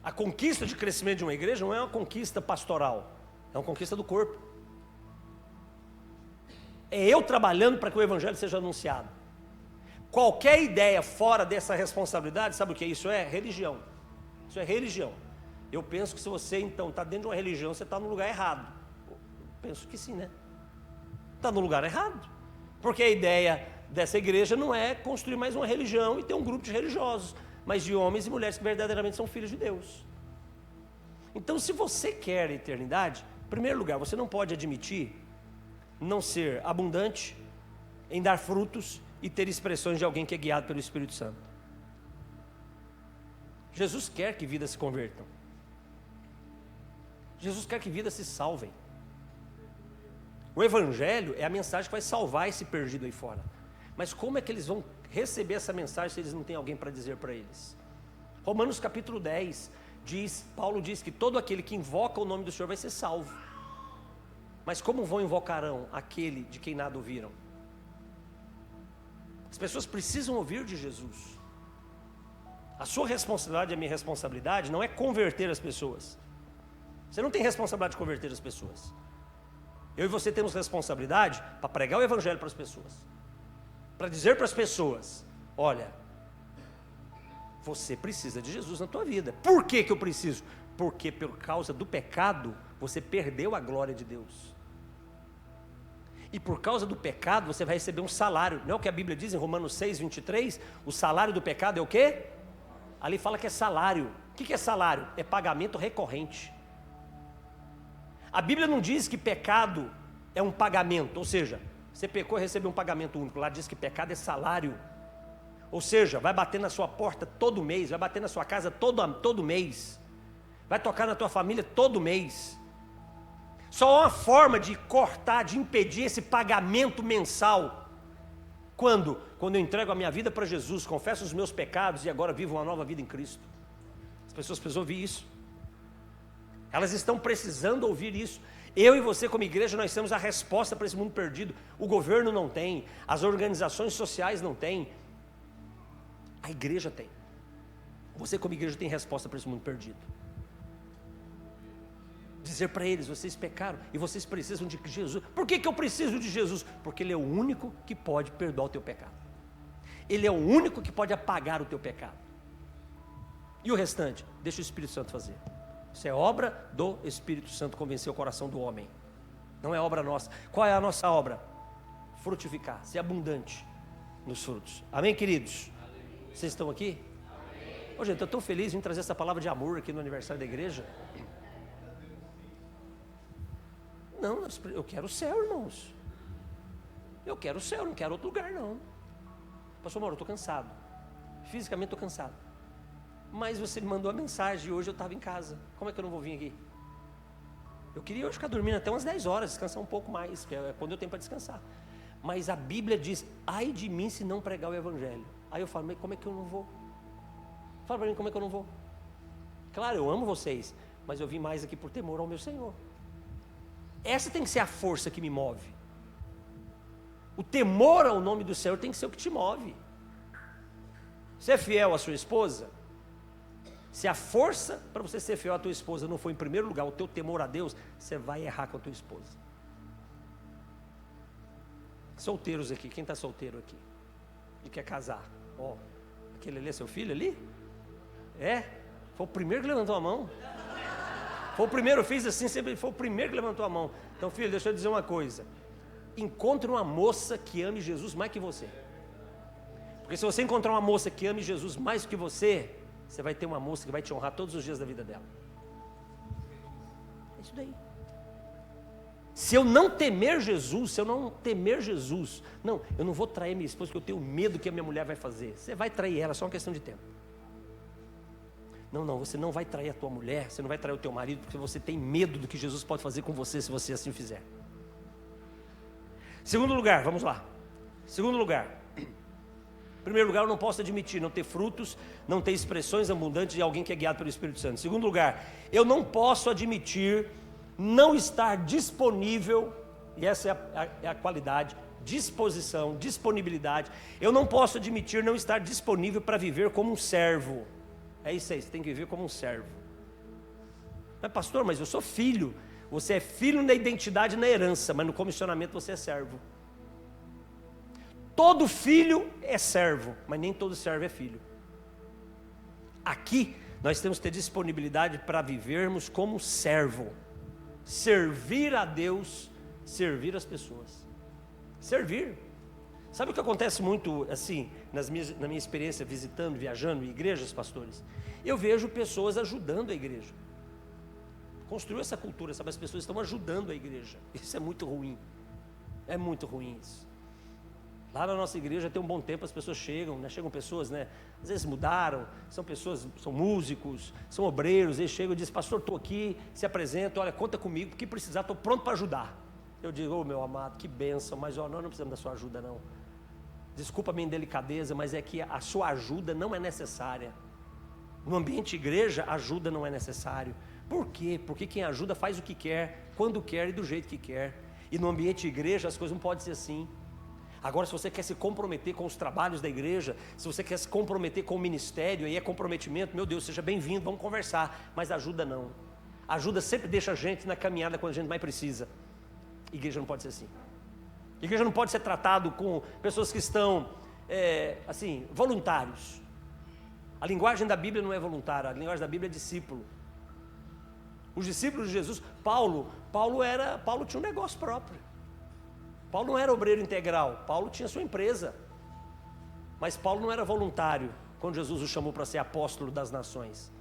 A conquista de crescimento de uma igreja não é uma conquista pastoral, é uma conquista do corpo. É eu trabalhando para que o Evangelho seja anunciado. Qualquer ideia fora dessa responsabilidade, sabe o que isso é? Religião. Isso é religião. Eu penso que se você então está dentro de uma religião, você está no lugar errado. Eu penso que sim, né? Está no lugar errado. Porque a ideia dessa igreja não é construir mais uma religião e ter um grupo de religiosos, mas de homens e mulheres que verdadeiramente são filhos de Deus. Então, se você quer a eternidade, em primeiro lugar, você não pode admitir não ser abundante em dar frutos e ter expressões de alguém que é guiado pelo Espírito Santo. Jesus quer que vidas se convertam. Jesus quer que vidas se salvem. O Evangelho é a mensagem que vai salvar esse perdido aí fora. Mas como é que eles vão receber essa mensagem se eles não têm alguém para dizer para eles? Romanos capítulo 10 diz, Paulo diz que todo aquele que invoca o nome do Senhor vai ser salvo. Mas como invocarão aquele de quem nada ouviram? As pessoas precisam ouvir de Jesus. A sua responsabilidade e a minha responsabilidade não é converter as pessoas. Você não tem responsabilidade de converter as pessoas. Eu e você temos responsabilidade para pregar o evangelho para as pessoas. Para dizer para as pessoas, olha, você precisa de Jesus na tua vida. Por que que eu preciso? Porque por causa do pecado, você perdeu a glória de Deus. E por causa do pecado, você vai receber um salário. Não é o que a Bíblia diz em Romanos 6, 23? O salário do pecado é o quê? Ali fala que é salário. O que é salário? É pagamento recorrente. A Bíblia não diz que pecado é um pagamento, ou seja, você pecou e recebeu um pagamento único. Lá diz que pecado é salário. Ou seja, vai bater na sua porta todo mês, vai bater na sua casa todo mês, vai tocar na tua família todo mês. Só há uma forma de cortar, de impedir esse pagamento mensal. Quando eu entrego a minha vida para Jesus, confesso os meus pecados e agora vivo uma nova vida em Cristo. As pessoas precisam ouvir isso. Elas estão precisando ouvir isso. Eu e você como igreja, nós temos a resposta para esse mundo perdido. O governo não tem, as organizações sociais não têm. A igreja tem. Você como igreja tem resposta para esse mundo perdido. Dizer para eles, vocês pecaram e vocês precisam de Jesus. Por que eu preciso de Jesus? Porque Ele é o único que pode perdoar o teu pecado. Ele é o único que pode apagar o teu pecado. E o restante, deixa o Espírito Santo fazer. Isso é obra do Espírito Santo, convencer o coração do homem. Não é obra nossa. Qual é a nossa obra? Frutificar, ser abundante nos frutos. Amém, queridos? Amém. Vocês estão aqui? Amém. Ô, gente, eu estou feliz em trazer essa palavra de amor aqui no aniversário da igreja. Não, eu quero o céu, irmãos. Eu quero o céu, não quero outro lugar, não. Pastor Mauro, eu estou cansado. Fisicamente estou cansado. Mas você me mandou a mensagem e hoje eu estava em casa. Como é que eu não vou vir aqui? Eu queria hoje ficar dormindo até umas 10 horas, descansar um pouco mais, que é quando eu tenho para descansar. Mas a Bíblia diz, ai de mim se não pregar o Evangelho. Aí eu falo, mas como é que eu não vou? Fala para mim, como é que eu não vou? Claro, eu amo vocês, mas eu vim mais aqui por temor ao meu Senhor. Essa tem que ser a força que me move. O temor ao nome do Senhor tem que ser o que te move. Você é fiel à sua esposa? Se a força para você ser fiel à tua esposa não for em primeiro lugar o teu temor a Deus, você vai errar com a tua esposa. Solteiros aqui, quem está solteiro aqui? E quer casar? Ó, aquele ali é seu filho ali? É? Foi o primeiro que levantou a mão? Foi o primeiro, eu fiz assim, sempre foi o primeiro que levantou a mão. Então, filho, deixa eu dizer uma coisa. Encontre uma moça que ame Jesus mais que você. Porque se você encontrar uma moça que ame Jesus mais que você vai ter uma moça que vai te honrar todos os dias da vida dela. É isso daí. Se eu não temer Jesus, não, eu não vou trair minha esposa porque eu tenho medo que a minha mulher vai fazer. Você vai trair ela, só uma questão de tempo. Não, você não vai trair a tua mulher, você não vai trair o teu marido, porque você tem medo do que Jesus pode fazer com você se você assim fizer. Segundo lugar, vamos lá. Segundo lugar. Em primeiro lugar, eu não posso admitir não ter frutos, não ter expressões abundantes de alguém que é guiado pelo Espírito Santo. Em segundo lugar, eu não posso admitir não estar disponível, e essa é a qualidade, disposição, disponibilidade. Eu não posso admitir não estar disponível para viver como um servo. É isso aí, você tem que viver como um servo. Mas pastor, mas eu sou filho. Você é filho na identidade e na herança, mas no comissionamento você é servo. Todo filho é servo, mas nem todo servo é filho. Aqui nós temos que ter disponibilidade para vivermos como servo. Servir a Deus, servir as pessoas. Servir. Sabe o que acontece muito assim, na minha experiência visitando, viajando em igrejas, pastores? Eu vejo pessoas ajudando a igreja. Construiu essa cultura, sabe? As pessoas estão ajudando a igreja. Isso é muito ruim. É muito ruim isso. Lá na nossa igreja tem um bom tempo, as pessoas chegam, né? Chegam pessoas, né? Às vezes mudaram, são pessoas, são músicos, são obreiros, eles chegam e dizem, pastor, estou aqui, se apresenta, olha, conta comigo, o que precisar, estou pronto para ajudar. Eu digo, ô meu amado, que bênção, mas ó, nós não precisamos da sua ajuda não. Desculpa a minha indelicadeza, mas é que a sua ajuda não é necessária. No ambiente igreja, ajuda não é necessário. Por quê? Porque quem ajuda faz o que quer, quando quer e do jeito que quer. E no ambiente igreja as coisas não podem ser assim. Agora, se você quer se comprometer com os trabalhos da igreja, se você quer se comprometer com o ministério, aí é comprometimento, meu Deus, seja bem-vindo, vamos conversar. Mas ajuda não. Ajuda sempre deixa a gente na caminhada quando a gente mais precisa. Igreja não pode ser assim. Igreja não pode ser tratado com pessoas que estão, voluntários. A linguagem da Bíblia não é voluntária, a linguagem da Bíblia é discípulo. Os discípulos de Jesus, Paulo tinha um negócio próprio. Paulo não era obreiro integral, Paulo tinha sua empresa. Mas Paulo não era voluntário quando Jesus o chamou para ser apóstolo das nações.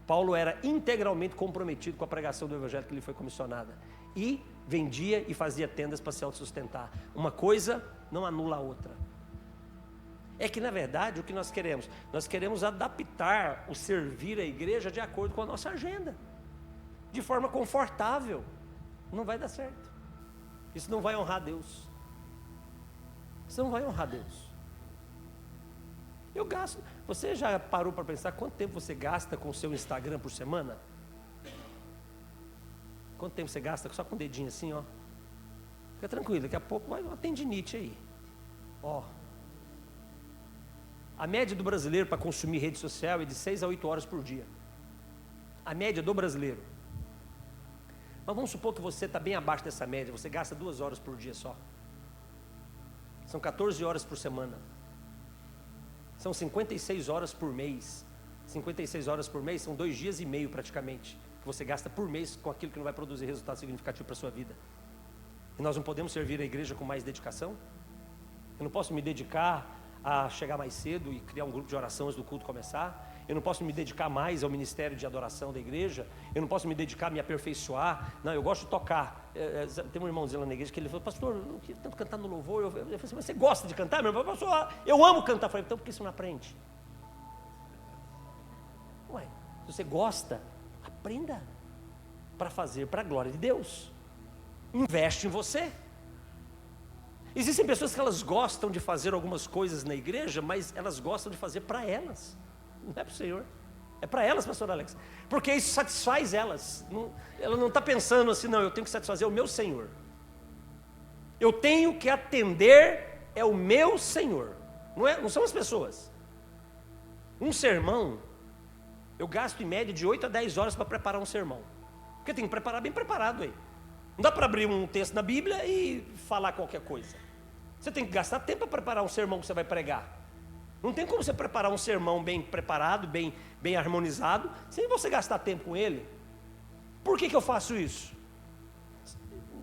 Paulo era integralmente comprometido com a pregação do evangelho que lhe foi comissionada. E vendia e fazia tendas para se autossustentar. Uma coisa não anula a outra. É que na verdade o que nós queremos adaptar o servir à igreja de acordo com a nossa agenda. De forma confortável. Não vai dar certo. Isso não vai honrar Deus. Isso não vai honrar Deus. Eu gasto. Você já parou para pensar quanto tempo você gasta com o seu Instagram por semana? Quanto tempo você gasta só com o dedinho assim, ó? Fica tranquilo, daqui a pouco vai uma tendinite aí. Ó. A média do brasileiro para consumir rede social é de 6 a 8 horas por dia. A média do brasileiro. Mas vamos supor que você está bem abaixo dessa média, você gasta 2 horas por dia só. São 14 horas por semana. São 56 horas por mês. 56 horas por mês são 2 dias e meio praticamente, que você gasta por mês com aquilo que não vai produzir resultado significativo para a sua vida. E nós não podemos servir a igreja com mais dedicação? Eu não posso me dedicar a chegar mais cedo e criar um grupo de oração antes do culto começar? Eu não posso me dedicar mais ao ministério de adoração da igreja? Eu não posso me dedicar a me aperfeiçoar? Não, eu gosto de tocar. Tem um irmãozinho lá na igreja que ele falou: pastor, eu não queria tanto cantar no louvor. Eu falei assim: mas você gosta de cantar? Meu irmão, pastor, eu amo cantar. Eu falei: então por que você não aprende? Ué, se você gosta, aprenda para fazer para a glória de Deus. Investe em você. Existem pessoas que elas gostam de fazer algumas coisas na igreja, mas elas gostam de fazer para elas. Não é para o Senhor, é para elas, pastor Alex, porque isso satisfaz elas. Ela não está pensando assim: não, eu tenho que satisfazer o meu Senhor, eu tenho que atender o meu Senhor, não são as pessoas. Um sermão, eu gasto em média de 8 a 10 horas para preparar um sermão, porque tem que preparar bem preparado aí. Não dá para abrir um texto na Bíblia e falar qualquer coisa. Você tem que gastar tempo para preparar um sermão que você vai pregar. Não tem como você preparar um sermão bem preparado, bem harmonizado, sem você gastar tempo com ele. Por que eu faço isso?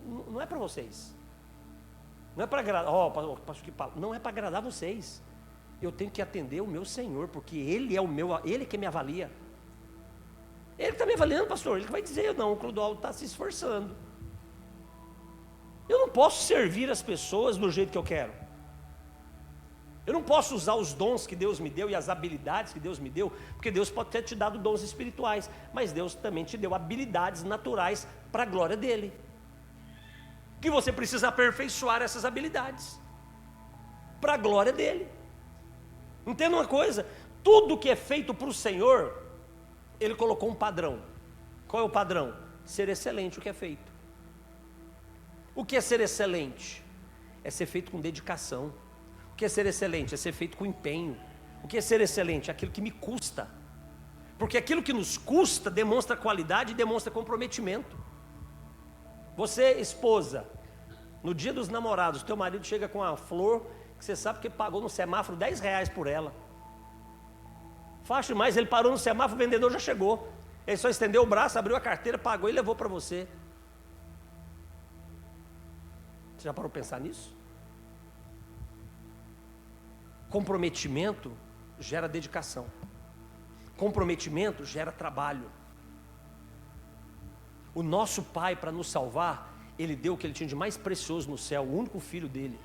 Não é para vocês. Não é para agradar. Não é para agradar vocês. Eu tenho que atender o meu Senhor, porque Ele é Ele que me avalia. Ele está me avaliando, pastor. Ele que vai dizer: não, o Clodoaldo está se esforçando. Eu não posso servir as pessoas do jeito que eu quero. Eu não posso usar os dons que Deus me deu e as habilidades que Deus me deu, porque Deus pode ter te dado dons espirituais, mas Deus também te deu habilidades naturais para a glória dEle, que você precisa aperfeiçoar essas habilidades para a glória dEle. Entenda uma coisa: tudo que é feito para o Senhor, Ele colocou um padrão. Qual é o padrão? Ser excelente o que é feito. O que é ser excelente? É ser feito com dedicação. O que é ser excelente? É ser feito com empenho. O que é ser excelente? É aquilo que me custa. Porque aquilo que nos custa demonstra qualidade e demonstra comprometimento. Você, esposa, no dia dos namorados, teu marido chega com uma flor que você sabe que pagou no semáforo R$10 por ela. Fácil demais, ele parou no semáforo, o vendedor já chegou. Ele só estendeu o braço, abriu a carteira, pagou e levou para você. Você já parou para pensar nisso? Comprometimento gera dedicação. Comprometimento gera trabalho. O nosso Pai, para nos salvar, Ele deu o que Ele tinha de mais precioso no céu, o único filho dEle.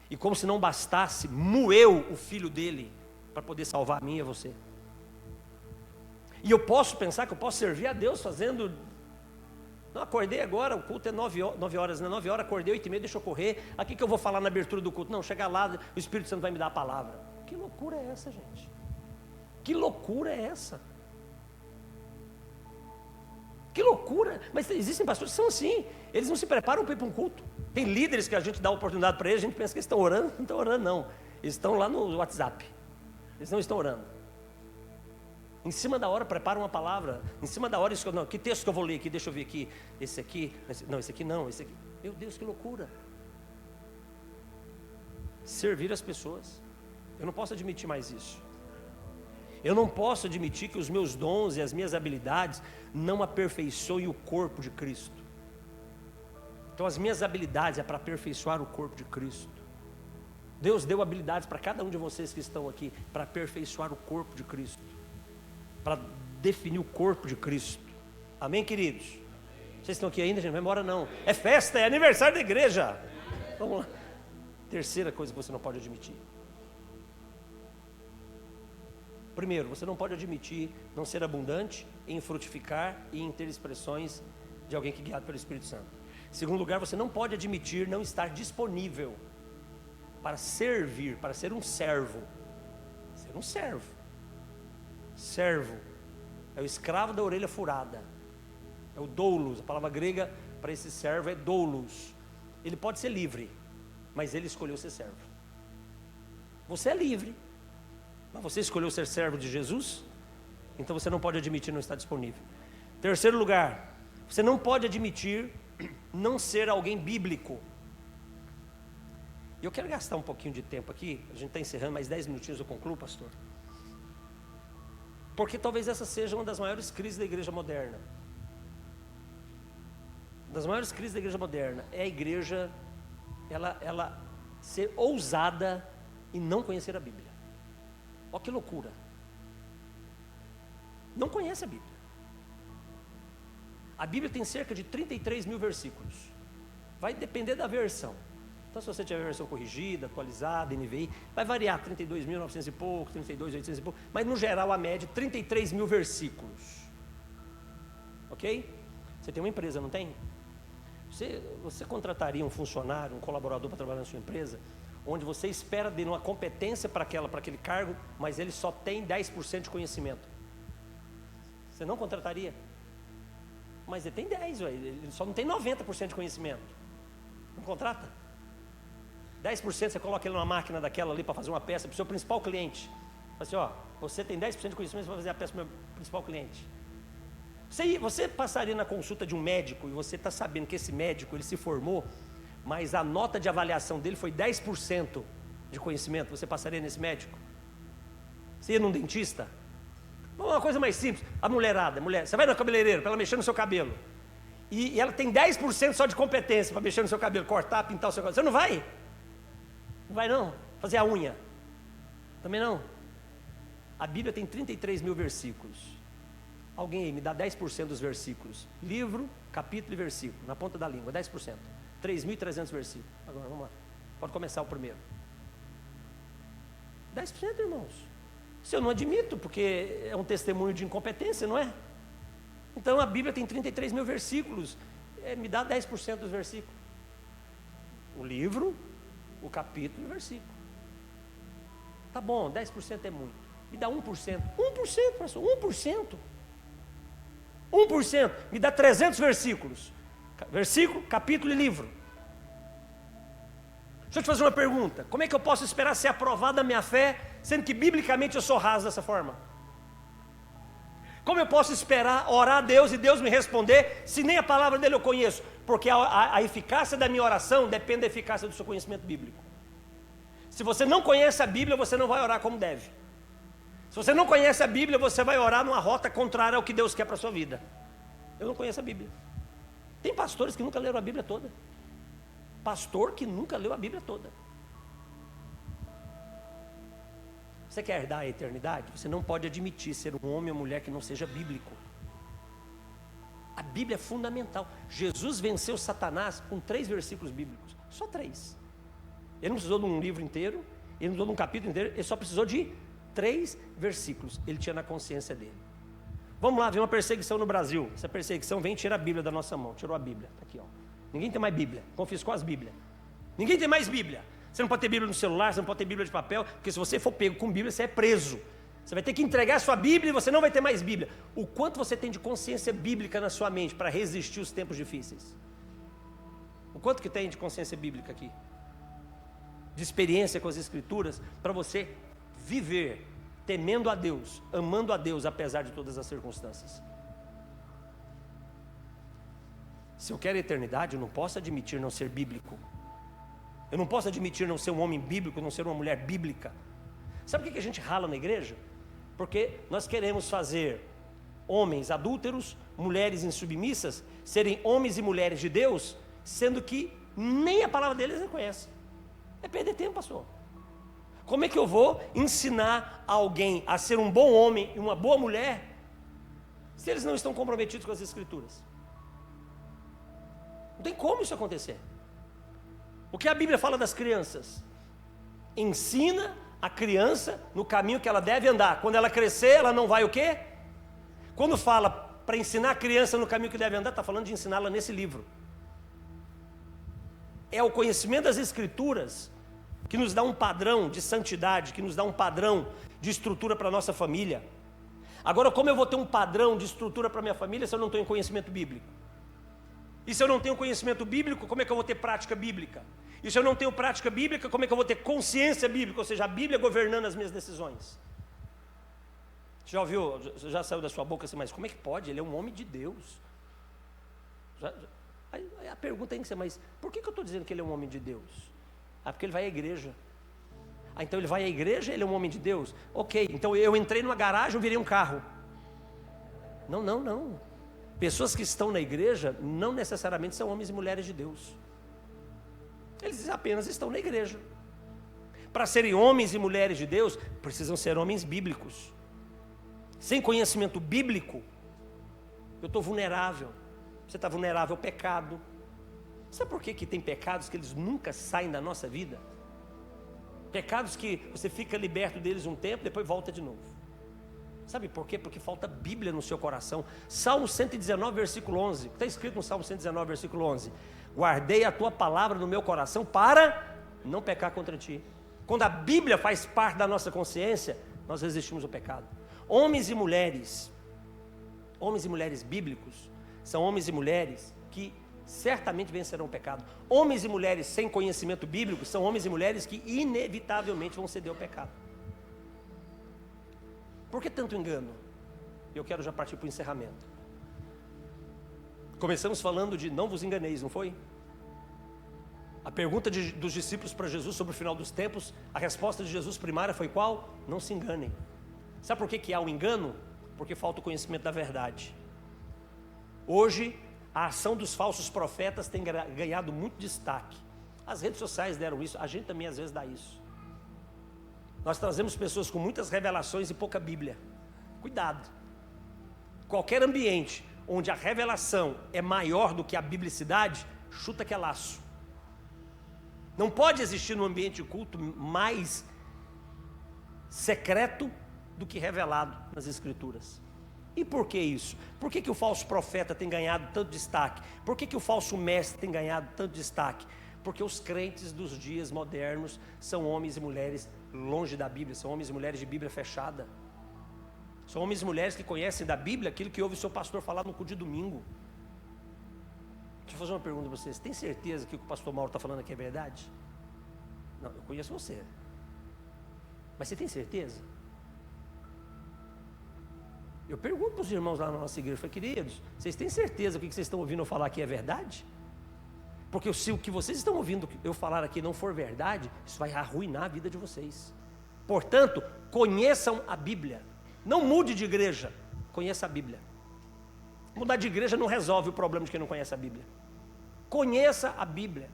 E como se não bastasse, moeu o filho dEle para poder salvar a mim e a você. E eu posso pensar que eu posso servir a Deus fazendo... Não, acordei agora, o culto é 9 horas, né? 9 horas, acordei 8h30, deixa eu correr. Aqui que eu vou falar na abertura do culto. Não, chegar lá, o Espírito Santo vai me dar a palavra. Que loucura é essa, gente? Que loucura é essa? Que loucura! Mas existem pastores que são assim, eles não se preparam para ir para um culto. Tem líderes que a gente dá oportunidade para eles, a gente pensa que eles estão orando, não estão orando não. Eles estão lá no WhatsApp, eles não estão orando. Em cima da hora preparam uma palavra, em cima da hora, não, que texto que eu vou ler aqui, deixa eu ver aqui, esse aqui, não, esse aqui não, esse aqui. Meu Deus, que loucura! Servir as pessoas, eu não posso admitir mais isso. Eu não posso admitir que os meus dons e as minhas habilidades não aperfeiçoem o corpo de Cristo. Então as minhas habilidades é para aperfeiçoar o corpo de Cristo. Deus deu habilidades para cada um de vocês que estão aqui, para aperfeiçoar o corpo de Cristo, para definir o corpo de Cristo. Amém, queridos? Vocês estão aqui ainda, gente? Não vai embora não. É festa, é aniversário da igreja. Vamos lá. Terceira coisa que você não pode admitir. Primeiro, você não pode admitir não ser abundante em frutificar e em ter expressões de alguém que é guiado pelo Espírito Santo. Segundo lugar, você não pode admitir não estar disponível para servir, para ser um servo. Ser um servo. Servo é o escravo da orelha furada. É o doulos, a palavra grega para esse servo é doulos. Ele pode ser livre, mas ele escolheu ser servo. Você é livre, mas você escolheu ser servo de Jesus, então você não pode admitir não estar disponível. Terceiro lugar, você não pode admitir não ser alguém bíblico. E eu quero gastar um pouquinho de tempo aqui, a gente está encerrando, mais 10 minutinhos eu concluo, pastor. Porque talvez essa seja uma das maiores crises da igreja moderna. Uma das maiores crises da igreja moderna é a igreja, ela ser ousada e não conhecer a Bíblia. Olha que loucura. Não conhece a Bíblia. A Bíblia tem cerca de 33 mil versículos. Vai depender da versão. Então, se você tiver a versão corrigida, atualizada, NVI, vai variar 32.900 e pouco, 32.800 e pouco, mas no geral a média 33 mil versículos. Ok? Você tem uma empresa, não tem? Você contrataria um funcionário, um colaborador para trabalhar na sua empresa, onde você espera dele uma competência para aquele cargo, mas ele só tem 10% de conhecimento. Você não contrataria? Mas ele tem 10, ele só não tem 90% de conhecimento. Não contrata? 10% você coloca ele numa máquina daquela ali para fazer uma peça para o seu principal cliente. Fala assim, ó, você tem 10% de conhecimento para fazer a peça para o meu principal cliente. Você passaria na consulta de um médico e você está sabendo que esse médico ele se formou, mas a nota de avaliação dele foi 10% de conhecimento, você passaria nesse médico? Você ia num dentista? Uma coisa mais simples, a mulherada, você vai na cabeleireira para ela mexer no seu cabelo, e ela tem 10% só de competência para mexer no seu cabelo, cortar, pintar o seu cabelo, você não vai? Não vai não? Fazer a unha? Também não? A Bíblia tem 33 mil versículos. Alguém aí me dá 10% dos versículos, livro, capítulo e versículo, na ponta da língua, 10%, 3.300 versículos. Agora vamos lá, pode começar o primeiro. 10%, irmãos. Isso eu não admito, porque é um testemunho de incompetência, não é? Então a Bíblia tem 33 mil versículos, me dá 10% dos versículos. O livro, o capítulo e o versículo. Tá bom, 10% é muito. Me dá 1%. 1%, pastor, 1%. 1%, me dá 300 versículos. Versículo, capítulo e livro. Deixa eu te fazer uma pergunta. Como é que eu posso esperar ser aprovada a minha fé, sendo que biblicamente eu sou raso dessa forma? Como eu posso esperar orar a Deus e Deus me responder, se nem a palavra dele eu conheço? Porque a eficácia da minha oração depende da eficácia do seu conhecimento bíblico. Se você não conhece a Bíblia, você não vai orar como deve. Se você não conhece a Bíblia, você vai orar numa rota contrária ao que Deus quer para a sua vida. Eu não conheço a Bíblia. Tem pastores que nunca leram a Bíblia toda. Pastor que nunca leu a Bíblia toda. Você quer herdar a eternidade? Você não pode admitir ser um homem ou mulher que não seja bíblico. A Bíblia é fundamental. Jesus venceu Satanás com 3 versículos bíblicos. Só 3. Ele não precisou de um livro inteiro, ele não precisou de um capítulo inteiro, ele só precisou de 3 versículos. Ele tinha na consciência dele. Vamos lá, vem uma perseguição no Brasil. Essa perseguição vem e tira a Bíblia da nossa mão. Tirou a Bíblia, tá aqui, ó. Ninguém tem mais Bíblia, confiscou as Bíblias. Ninguém tem mais Bíblia. Você não pode ter Bíblia no celular, você não pode ter Bíblia de papel, porque se você for pego com Bíblia, você é preso. Você vai ter que entregar a sua Bíblia e você não vai ter mais Bíblia. O quanto você tem de consciência bíblica na sua mente para resistir os tempos difíceis? O quanto que tem de consciência bíblica aqui? De experiência com as Escrituras, para você viver temendo a Deus, amando a Deus, apesar de todas as circunstâncias. Se eu quero a eternidade, eu não posso admitir não ser bíblico. Eu não posso admitir não ser um homem bíblico, não ser uma mulher bíblica. Sabe o que a gente rala na igreja? Porque nós queremos fazer homens adúlteros, mulheres insubmissas, serem homens e mulheres de Deus, sendo que nem a palavra deles reconhece. É perder tempo, pastor. Como é que eu vou ensinar alguém a ser um bom homem e uma boa mulher, se eles não estão comprometidos com as Escrituras? Não tem como isso acontecer. O que a Bíblia fala das crianças? Ensina a criança no caminho que ela deve andar. Quando ela crescer, ela não vai o quê? Quando fala para ensinar a criança no caminho que deve andar, está falando de ensiná-la nesse livro. É o conhecimento das Escrituras que nos dá um padrão de santidade, que nos dá um padrão de estrutura para a nossa família. Agora, como eu vou ter um padrão de estrutura para a minha família se eu não tenho conhecimento bíblico? E se eu não tenho conhecimento bíblico, como é que eu vou ter prática bíblica? E se eu não tenho prática bíblica, como é que eu vou ter consciência bíblica? Ou seja, a Bíblia governando as minhas decisões. Você já ouviu, já saiu da sua boca assim, mas como é que pode? Ele é um homem de Deus. Aí a pergunta tem que ser, mas por que eu estou dizendo que ele é um homem de Deus? Ah, porque ele vai à igreja. Ah, então ele vai à igreja, ele é um homem de Deus? Ok, então eu entrei numa garagem, eu virei um carro. Não. Pessoas que estão na igreja não necessariamente são homens e mulheres de Deus. Eles apenas estão na igreja. Para serem homens e mulheres de Deus, precisam ser homens bíblicos. Sem conhecimento bíblico, eu estou vulnerável. Você está vulnerável ao pecado. Sabe por que tem pecados que eles nunca saem da nossa vida? Pecados que você fica liberto deles um tempo, depois volta de novo. Sabe por quê? Porque falta Bíblia no seu coração. Salmo 119, versículo 11. Está escrito no Salmo 119, versículo 11. Guardei a tua palavra no meu coração para não pecar contra ti. Quando a Bíblia faz parte da nossa consciência, nós resistimos ao pecado. Homens e mulheres bíblicos, são homens e mulheres que certamente vencerão o pecado. Homens e mulheres sem conhecimento bíblico, são homens e mulheres que inevitavelmente vão ceder ao pecado. Por que tanto engano? Eu quero já partir para o encerramento. Começamos falando de não vos enganeis, não foi? A pergunta dos discípulos para Jesus sobre o final dos tempos, a resposta de Jesus primária foi qual? Não se enganem. Sabe por que há o engano? Porque falta o conhecimento da verdade. Hoje, a ação dos falsos profetas tem ganhado muito destaque. As redes sociais deram isso, a gente também às vezes dá isso. Nós trazemos pessoas com muitas revelações e pouca Bíblia. Cuidado. Qualquer ambiente onde a revelação é maior do que a biblicidade, chuta que é laço. Não pode existir no ambiente de culto mais secreto do que revelado nas Escrituras. E por que isso? Por que o falso profeta tem ganhado tanto destaque? Por que o falso mestre tem ganhado tanto destaque? Porque os crentes dos dias modernos são homens e mulheres longe da Bíblia, são homens e mulheres de Bíblia fechada. São homens e mulheres que conhecem da Bíblia aquilo que ouve o seu pastor falar no culto de domingo. Deixa eu fazer uma pergunta para vocês. Tem certeza que o que o pastor Mauro está falando aqui é verdade? Não, eu conheço você. Mas você tem certeza? Eu pergunto para os irmãos lá na nossa igreja, eu falei, queridos, vocês têm certeza que o que vocês estão ouvindo eu falar aqui é verdade? Porque se o que vocês estão ouvindo eu falar aqui não for verdade, isso vai arruinar a vida de vocês. Portanto, conheçam a Bíblia. Não mude de igreja, conheça a Bíblia. Mudar de igreja não resolve o problema de quem não conhece a Bíblia. Conheça a Bíblia.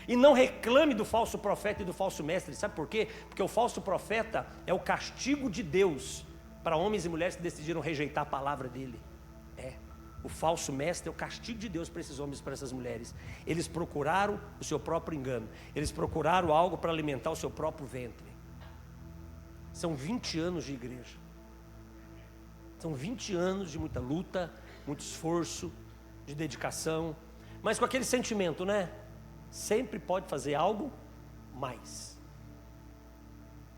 E não reclame do falso profeta e do falso mestre. Sabe por quê? Porque o falso profeta é o castigo de Deus para homens e mulheres que decidiram rejeitar a palavra dele. O falso mestre é o castigo de Deus para esses homens e para essas mulheres. Eles procuraram o seu próprio engano. Eles procuraram algo para alimentar o seu próprio ventre. São 20 anos de igreja. São 20 anos de muita luta, muito esforço, de dedicação. Mas com aquele sentimento, né? Sempre pode fazer algo mais.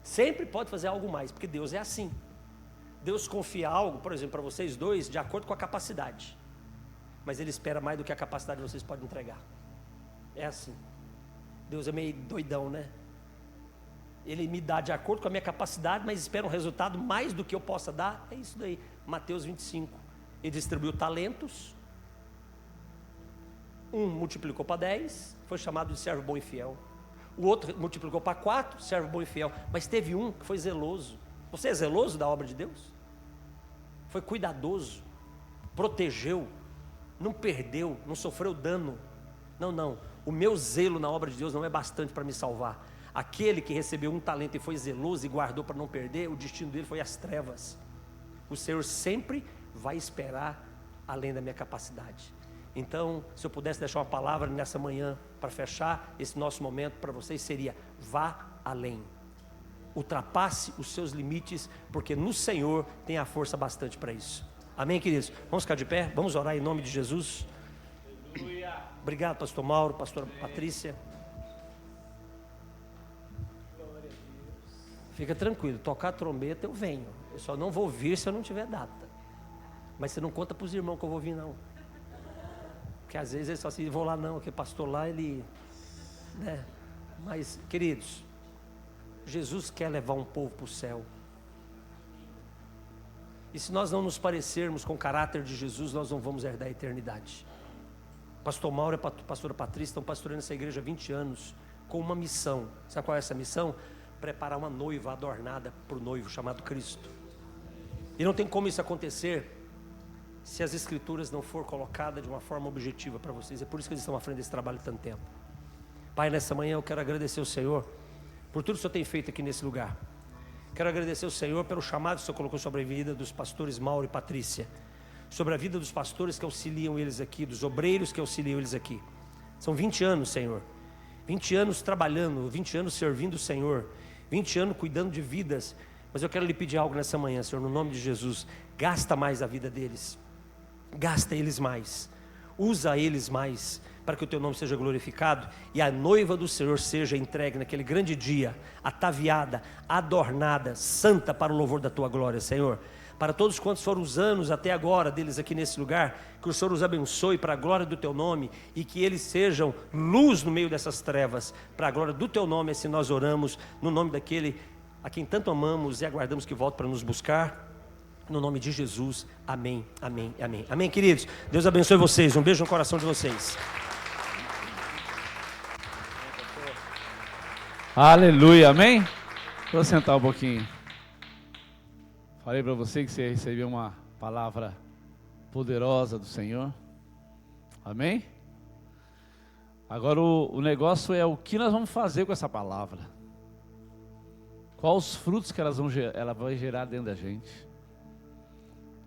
Sempre pode fazer algo mais, porque Deus é assim. Deus confia algo, por exemplo, para vocês dois, de acordo com a capacidade. Mas Ele espera mais do que a capacidade de vocês podem entregar. É assim. Deus é meio doidão, né? Ele me dá de acordo com a minha capacidade, mas espera um resultado mais do que eu possa dar. É isso daí. Mateus 25. Ele distribuiu talentos. Um multiplicou para 10, foi chamado de servo bom e fiel. O outro multiplicou para 4, servo bom e fiel. Mas teve um que foi zeloso. Você é zeloso da obra de Deus? Foi cuidadoso, protegeu, não perdeu, não sofreu dano. Não. O meu zelo na obra de Deus não é bastante para me salvar. Aquele que recebeu um talento e foi zeloso e guardou para não perder, o destino dele foi as trevas. O Senhor sempre vai esperar além da minha capacidade. Então, se eu pudesse deixar uma palavra nessa manhã para fechar esse nosso momento para vocês, seria: vá além. Ultrapasse os seus limites, porque no Senhor tem a força bastante para isso. Amém, queridos? Vamos ficar de pé, vamos orar em nome de Jesus. Aleluia. Obrigado, pastor Mauro, pastora Patrícia. Fica tranquilo, tocar a trombeta eu venho. Eu só não vou vir se eu não tiver data. Mas você não conta para os irmãos que eu vou vir, não. Porque às vezes eles só assim, vou lá não, porque pastor lá ele, né? Mas, queridos, Jesus quer levar um povo para o céu. E se nós não nos parecermos com o caráter de Jesus, nós não vamos herdar a eternidade. Pastor Mauro e a pastora Patrícia estão pastoreando essa igreja há 20 anos, com uma missão. Sabe qual é essa missão? Preparar uma noiva adornada para o noivo chamado Cristo. E não tem como isso acontecer se as escrituras não for colocadas de uma forma objetiva para vocês. É por isso que eles estão à frente desse trabalho há tanto tempo. Pai, nessa manhã eu quero agradecer ao Senhor por tudo que o Senhor tem feito aqui nesse lugar. Quero agradecer ao Senhor pelo chamado que o Senhor colocou sobre a vida dos pastores Mauro e Patrícia, sobre a vida dos pastores que auxiliam eles aqui, dos obreiros que auxiliam eles aqui. São 20 anos, Senhor, 20 anos trabalhando, 20 anos servindo o Senhor, 20 anos cuidando de vidas. Mas eu quero lhe pedir algo nessa manhã, Senhor, no nome de Jesus. Gasta mais a vida deles, gasta eles mais, usa eles mais, para que o teu nome seja glorificado e a noiva do Senhor seja entregue naquele grande dia, ataviada, adornada, santa para o louvor da tua glória, Senhor. Para todos quantos foram os anos até agora deles aqui nesse lugar, que o Senhor os abençoe para a glória do teu nome e que eles sejam luz no meio dessas trevas, para a glória do teu nome. Assim nós oramos no nome daquele a quem tanto amamos e aguardamos que volte para nos buscar, no nome de Jesus. Amém, amém, amém. Amém, queridos. Deus abençoe vocês. Um beijo no coração de vocês. Aleluia, amém? Vou sentar um pouquinho. Falei para você que você recebeu uma palavra poderosa do Senhor. Amém? Agora o negócio é o que nós vamos fazer com essa palavra. Quais os frutos que ela vai gerar dentro da gente.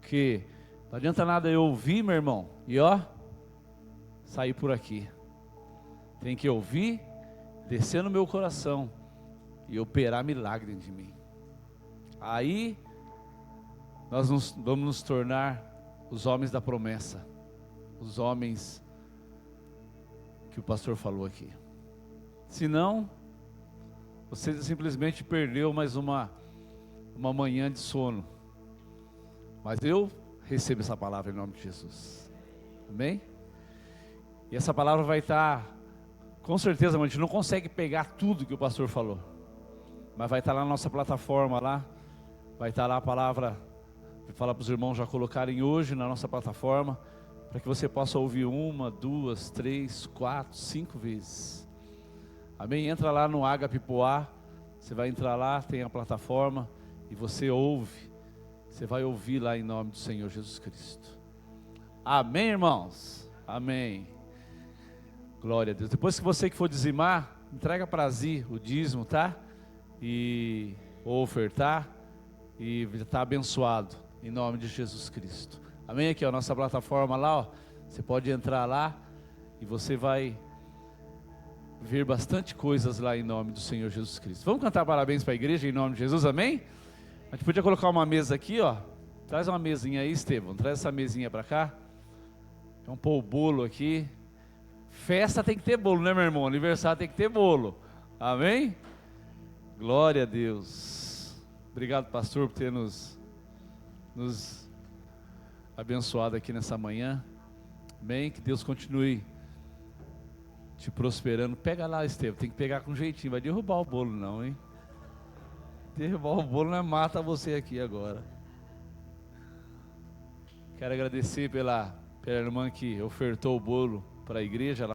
Porque não adianta nada eu ouvir, meu irmão, e sair por aqui. Tem que ouvir, descer no meu coração e operar milagre dentro de mim. Aí nós vamos nos tornar os homens da promessa, os homens que o pastor falou aqui. Senão, você simplesmente perdeu mais uma manhã de sono. Mas eu recebo essa palavra em nome de Jesus. Amém? E essa palavra vai estar, com certeza, a gente não consegue pegar tudo que o pastor falou, mas vai estar lá na nossa plataforma lá, vai estar lá a palavra. Vou falar para os irmãos já colocarem hoje na nossa plataforma, para que você possa ouvir 1, 2, 3, 4, 5 vezes. Amém? Entra lá no Agape Poá, você vai entrar lá, tem a plataforma, e você ouve, você vai ouvir lá em nome do Senhor Jesus Cristo. Amém, irmãos? Amém. Glória a Deus. Depois que você que for dizimar, entrega para Zi o dízimo, tá? Ou ofertar, e está abençoado, em nome de Jesus Cristo. Amém? Aqui, ó, nossa plataforma lá, ó, você pode entrar lá, e você vai ver bastante coisas lá em nome do Senhor Jesus Cristo. Vamos cantar parabéns para a igreja em nome de Jesus, amém? A gente podia colocar uma mesa aqui, ó. Traz uma mesinha aí, Estevão, traz essa mesinha para cá. Vamos pôr o bolo aqui. Festa tem que ter bolo, né, meu irmão? Aniversário tem que ter bolo, amém? Glória a Deus. Obrigado, pastor, por ter nos nos abençoado aqui nessa manhã. Amém? Que Deus continue te prosperando. Pega lá, Estevam, tem que pegar com jeitinho, vai derrubar o bolo não, hein? Derrubar o bolo não é mata você aqui agora. Quero agradecer pela irmã que ofertou o bolo para a igreja.